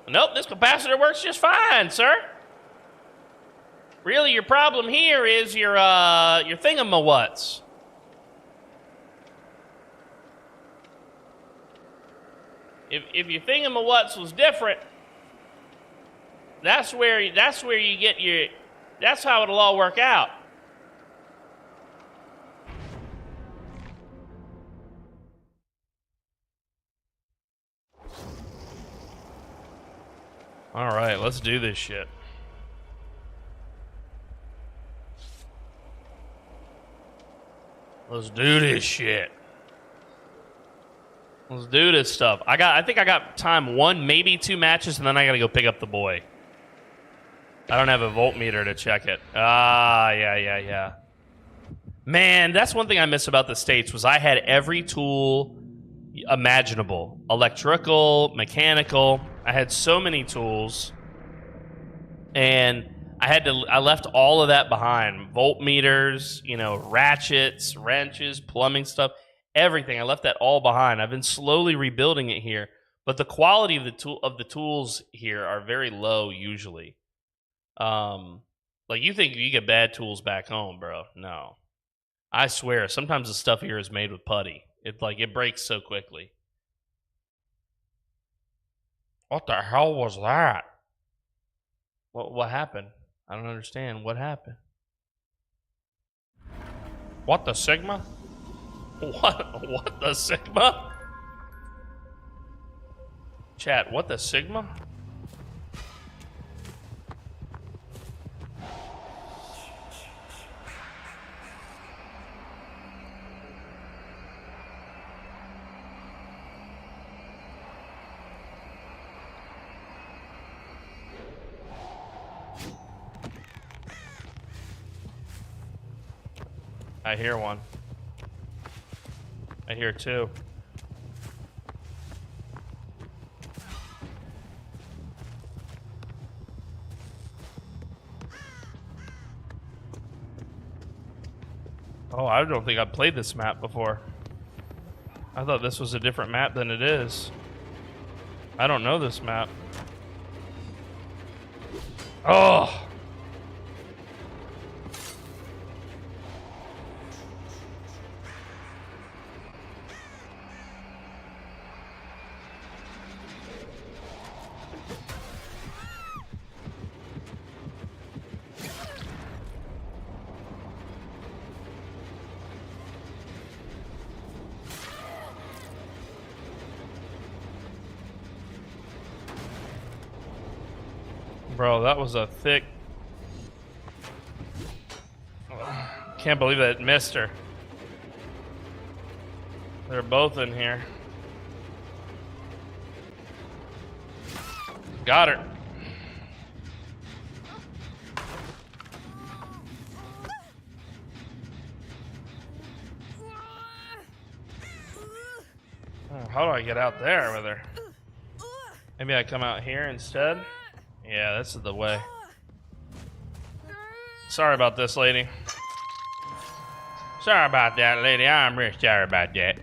Nope, this capacitor works just fine, sir. Really, your problem here is your thingamawhat's. If your thingamawhat's was different, that's where you get your. That's how it'll all work out. All right, let's do this shit. Let's do this shit. Let's do this stuff. I think I got time 1, maybe 2 matches, and then I gotta go pick up the boy. I don't have a voltmeter to check it. Yeah. Man, that's one thing I miss about the States was I had every tool imaginable. Electrical, mechanical. I had so many tools. And I left all of that behind. Voltmeters, ratchets, wrenches, plumbing stuff, everything. I left that all behind. I've been slowly rebuilding it here, but the quality of the tools here are very low usually. Like you think you get bad tools back home, bro. No. I swear, sometimes the stuff here is made with putty. It breaks so quickly. What the hell was that? What happened? I don't understand. What happened? What the Sigma? What the Sigma? Chat, what the Sigma? I hear one. I hear 2. Oh, I don't think I've played this map before. I thought this was a different map than it is. I don't know this map. Oh! Bro, that was a thick... Can't believe that it missed her. They're both in here. Got her. Oh, how do I get out there with her? Maybe I come out here instead? Yeah, this is the way. Sorry about this, lady. Sorry about that, lady. I'm really sorry about that.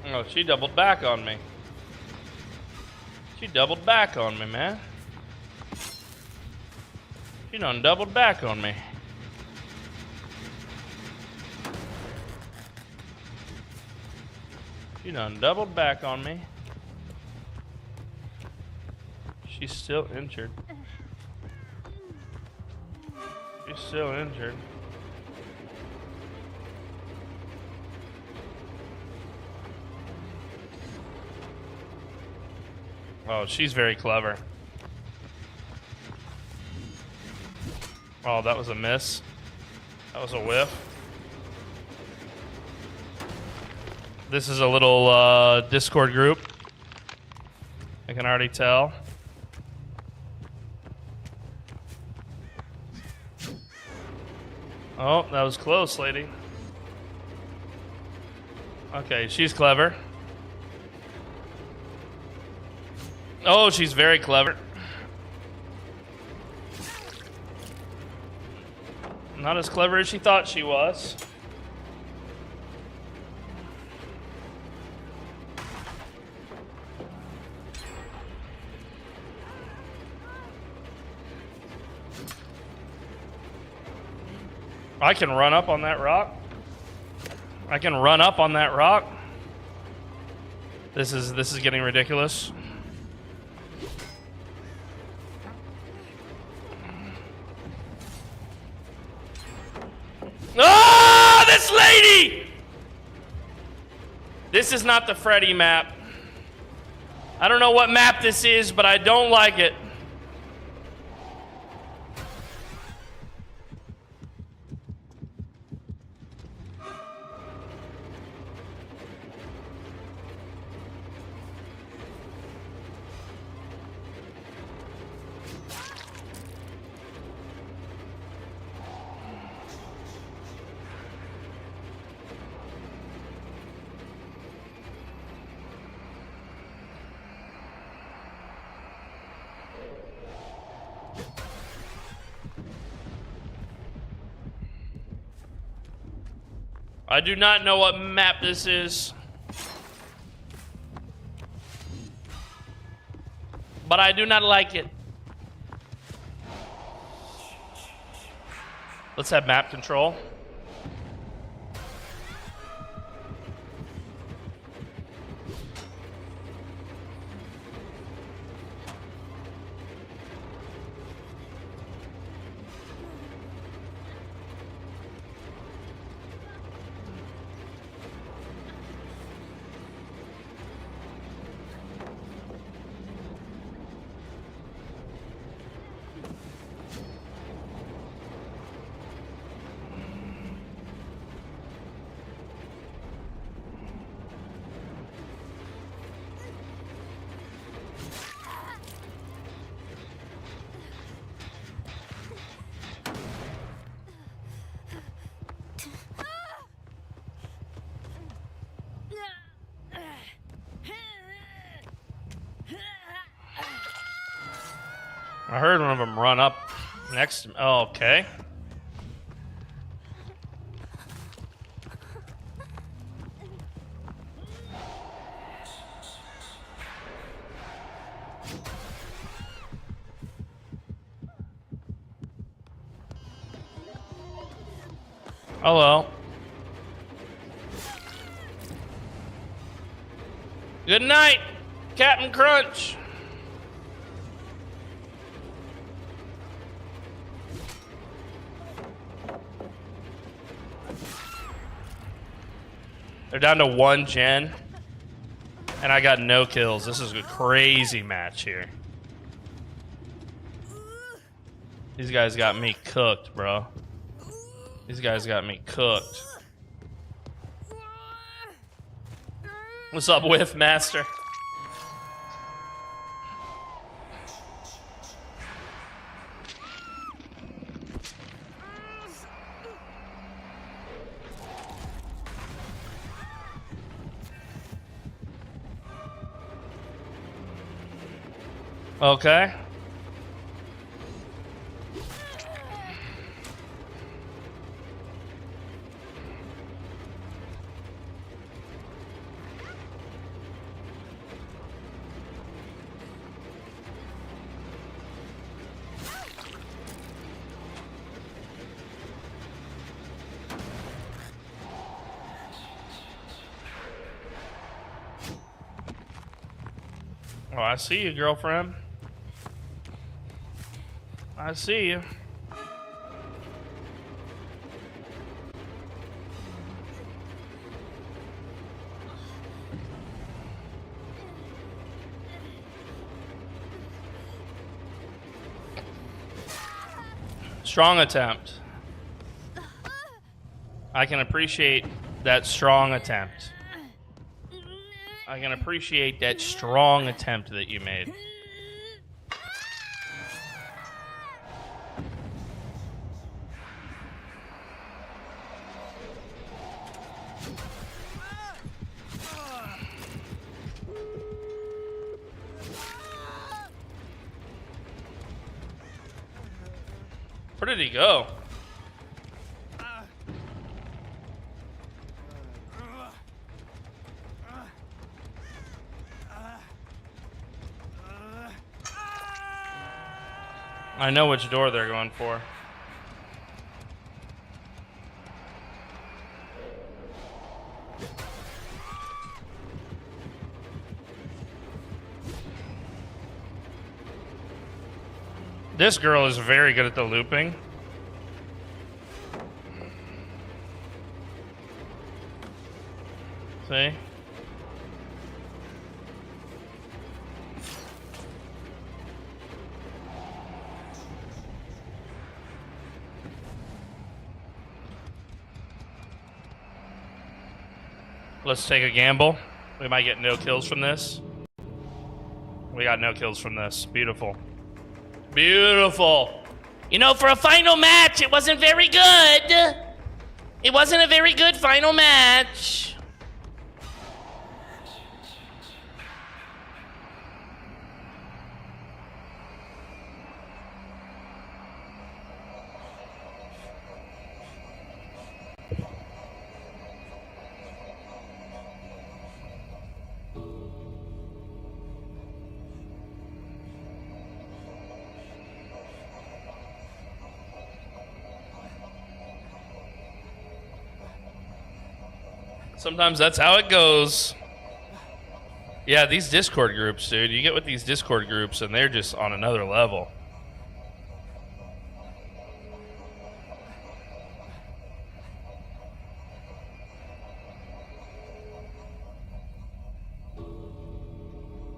Oh, she doubled back on me. She doubled back on me, man. She done doubled back on me. She done doubled back on me. She's still injured. She's still injured. Oh, she's very clever. Oh, that was a miss. That was a whiff. This is a little Discord group. I can already tell. Oh, that was close, lady. Okay, she's clever. Oh, she's very clever. Not as clever as she thought she was. I can run up on that rock. I can run up on that rock. This is getting ridiculous. Oh, this lady! This is not the Freddy map. I don't know what map this is, but I don't like it. I do not know what map this is. But I do not like it. Let's have map control. I heard one of them run up next to me. Oh, okay. Oh well. Good night, Captain Crunch. They're down to 1 gen, and I got no kills. This is a crazy match here. These guys got me cooked, bro. These guys got me cooked. What's up, Whiff Master? Okay. Oh, I see you, girlfriend. I see you. Strong attempt. I can appreciate that strong attempt. I can appreciate that strong attempt that you made. Where did he go? I know which door they're going for. This girl is very good at the looping. See? Let's take a gamble. We might get no kills from this. We got no kills from this. Beautiful. Beautiful. You know, for a final match, it wasn't very good. It wasn't a very good final match. Sometimes that's how it goes. Yeah, these Discord groups, dude. You get with these Discord groups and they're just on another level.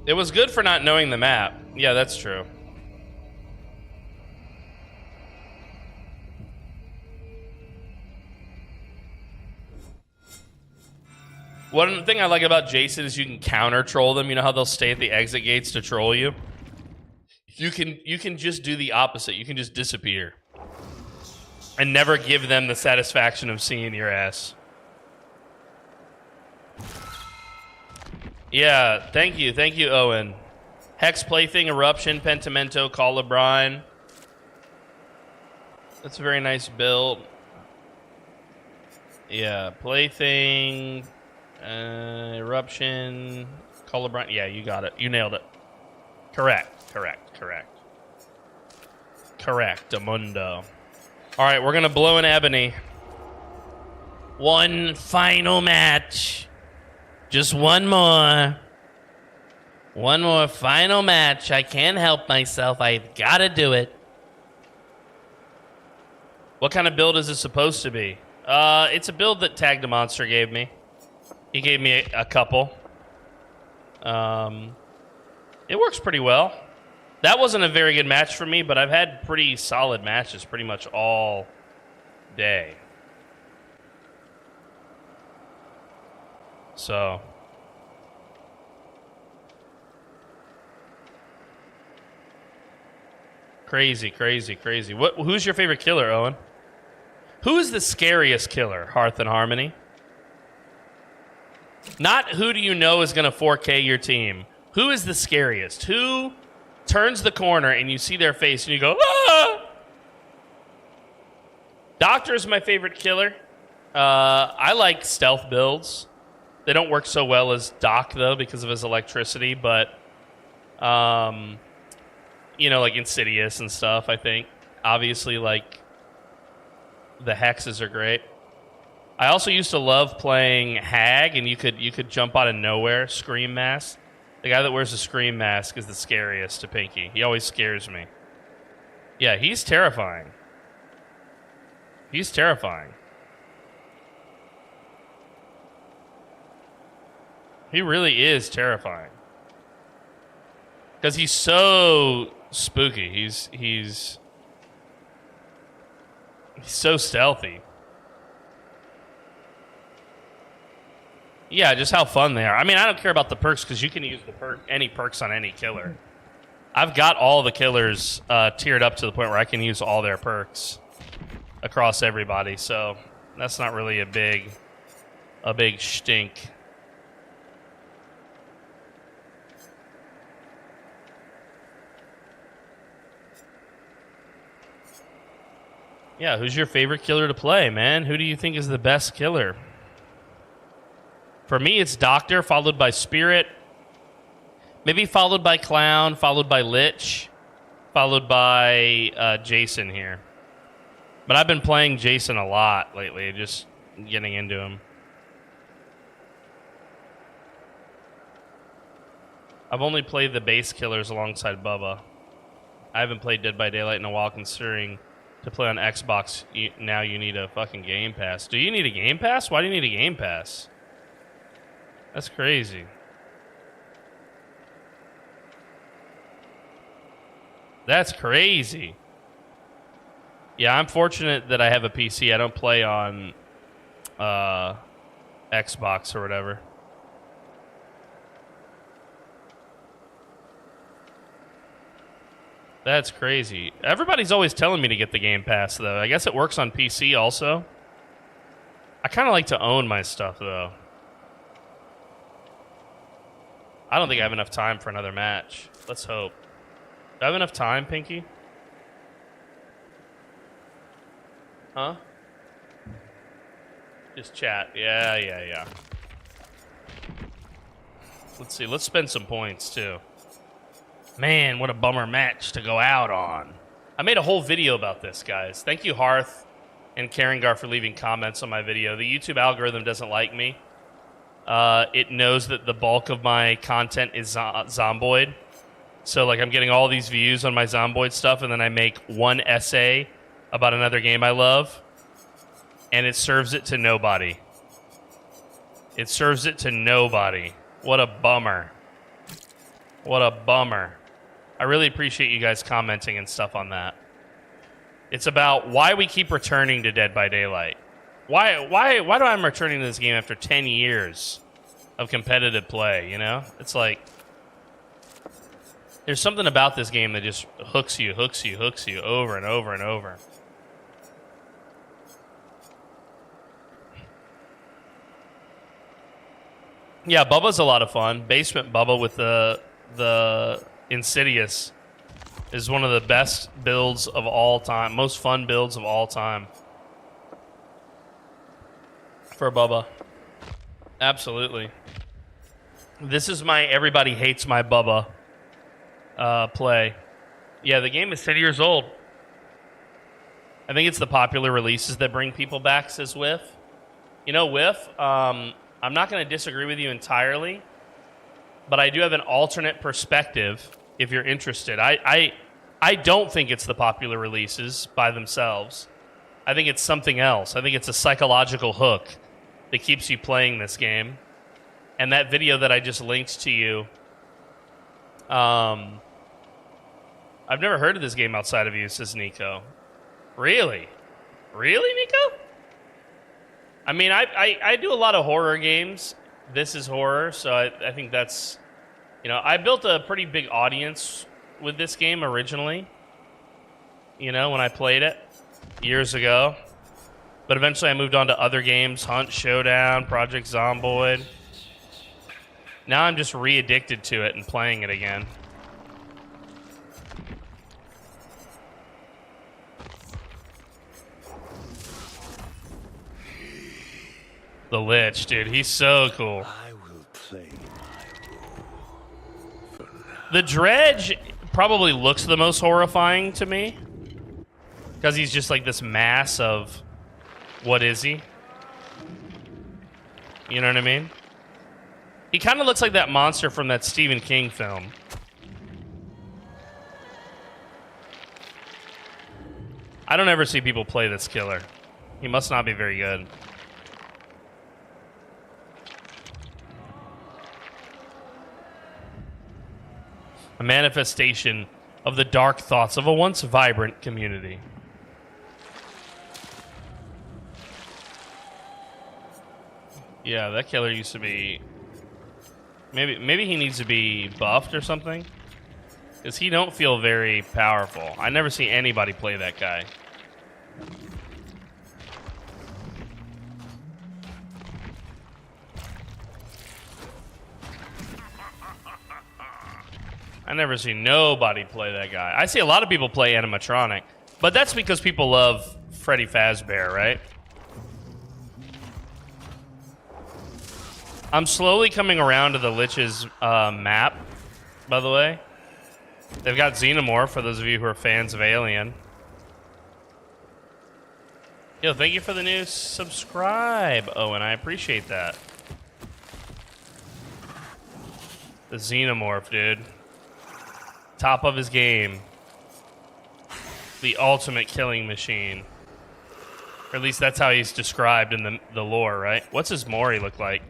It was good for not knowing the map. Yeah, that's true. One thing I like about Jason is you can counter troll them. You know how they'll stay at the exit gates to troll you? You can just do the opposite. You can just disappear. And never give them the satisfaction of seeing your ass. Yeah, thank you, Owen. Hex Plaything, Eruption, Pentimento, Colubrine. That's a very nice build. Yeah, Plaything, Eruption, Colubrine. Yeah, you got it. You nailed it. Correct. Amundo. All right, we're going to blow an ebony. One final match. Just one more. One more final match. I can't help myself. I've got to do it. What kind of build is it supposed to be? It's a build that Tagged a Monster gave me. He gave me a couple. It works pretty well. That wasn't a very good match for me, but I've had pretty solid matches pretty much all day. So. Crazy. Who's your favorite killer, Owen? Who is the scariest killer, Hearth and Harmony? Not who do you know is going to 4K your team. Who is the scariest? Who turns the corner and you see their face and you go, ah! Doctor is my favorite killer. I like stealth builds. They don't work so well as Doc, though, because of his electricity, but, you know, like Insidious and stuff, I think. Obviously, like, the hexes are great. I also used to love playing Hag, and you could jump out of nowhere, Scream Mask. The guy that wears the Scream Mask is the scariest to Pinky. He always scares me. Yeah, he's terrifying. He's terrifying. He really is terrifying. Because he's so spooky. He's so stealthy. Yeah, just how fun they are. I mean, I don't care about the perks because you can use any perks on any killer. I've got all the killers tiered up to the point where I can use all their perks across everybody. So that's not really a big stink. Yeah, who's your favorite killer to play, man? Who do you think is the best killer? For me, it's Doctor, followed by Spirit. Maybe followed by Clown, followed by Lich, followed by Jason here. But I've been playing Jason a lot lately, just getting into him. I've only played the base killers alongside Bubba. I haven't played Dead by Daylight in a while, considering to play on Xbox, now you need a fucking Game Pass. Do you need a Game Pass? Why do you need a Game Pass? That's crazy. That's crazy. Yeah, I'm fortunate that I have a PC. I don't play on Xbox or whatever. That's crazy. Everybody's always telling me to get the Game Pass, though. I guess it works on PC also. I kind of like to own my stuff, though. I don't think I have enough time for another match. Let's hope. Do I have enough time, Pinky? Huh? Just chat. Yeah. Let's see. Let's spend some points, too. Man, what a bummer match to go out on. I made a whole video about this, guys. Thank you, Hearth and Karengar, for leaving comments on my video. The YouTube algorithm doesn't like me. It knows that the bulk of my content is Zomboid. So, like, I'm getting all these views on my Zomboid stuff, and then I make one essay about another game I love, and it serves it to nobody. It serves it to nobody. What a bummer. What a bummer. I really appreciate you guys commenting and stuff on that. It's about why we keep returning to Dead by Daylight. Why do I'm returning to this game after 10 years of competitive play, you know? It's like, there's something about this game that just hooks you over and over and over. Yeah, Bubba's a lot of fun. Basement Bubba with the Insidious is one of the best builds of all time. Most fun builds of all time. For Bubba. Absolutely. This is my everybody hates my Bubba play. Yeah, the game is 10 years old. I think it's the popular releases that bring people back, says Whiff. You know, Whiff, I'm not going to disagree with you entirely, but I do have an alternate perspective if you're interested. I don't think it's the popular releases by themselves. I think it's something else. I think it's a psychological hook that keeps you playing this game. And that video that I just linked to you, I've never heard of this game outside of you, says Nico. Really? Really, Nico? I mean, I do a lot of horror games. This is horror, so I think that's... You know, I built a pretty big audience with this game originally, you know, when I played it years ago. But eventually I moved on to other games, Hunt Showdown, Project Zomboid. Now I'm just re-addicted to it and playing it again. The Lich, dude. He's so cool. I will play my role. The Dredge probably looks the most horrifying to me. Because he's just like this mass of... What is he? You know what I mean? He kind of looks like that monster from that Stephen King film. I don't ever see people play this killer. He must not be very good. A manifestation of the dark thoughts of a once vibrant community. Yeah, that killer used to be... Maybe he needs to be buffed or something. Because he don't feel very powerful. I never see anybody play that guy. I never see nobody play that guy. I see a lot of people play animatronic. But that's because people love Freddy Fazbear, right? I'm slowly coming around to the Lich's map, by the way. They've got Xenomorph, for those of you who are fans of Alien. Yo, thank you for the new subscribe, Owen. I appreciate that. The Xenomorph, dude. Top of his game. The ultimate killing machine. Or at least that's how he's described in the lore, right? What's his Mori look like?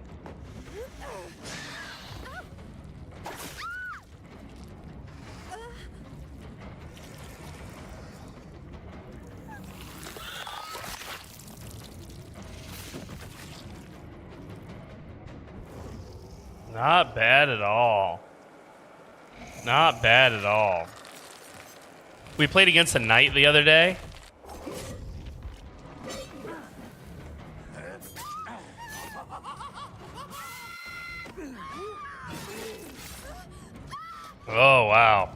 Not bad at all. Not bad at all. We played against a knight the other day. Oh, wow.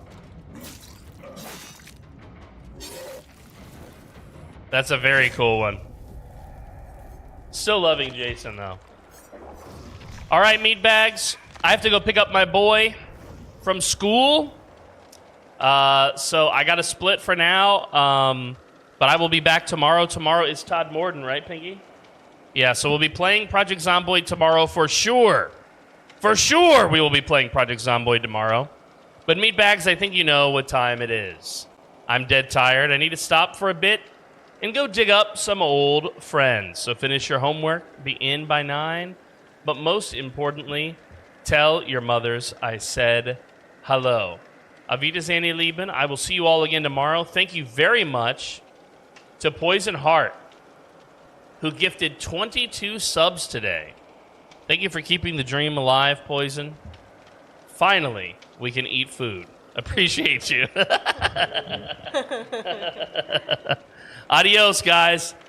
That's a very cool one. Still loving Jason, though. All right, meatbags. I have to go pick up my boy from school. So I got to split for now. But I will be back tomorrow. Tomorrow is Todd Morden, right, Pinky? Yeah, so we'll be playing Project Zomboid tomorrow for sure. For sure we will be playing Project Zomboid tomorrow. But meatbags, I think you know what time it is. I'm dead tired. I need to stop for a bit and go dig up some old friends. So finish your homework. Be in by 9. But most importantly, tell your mothers I said hello. Avita Zani Lieben. I will see you all again tomorrow. Thank you very much to Poison Heart, who gifted 22 subs today. Thank you for keeping the dream alive, Poison. Finally, we can eat food. Appreciate you. Adios, guys.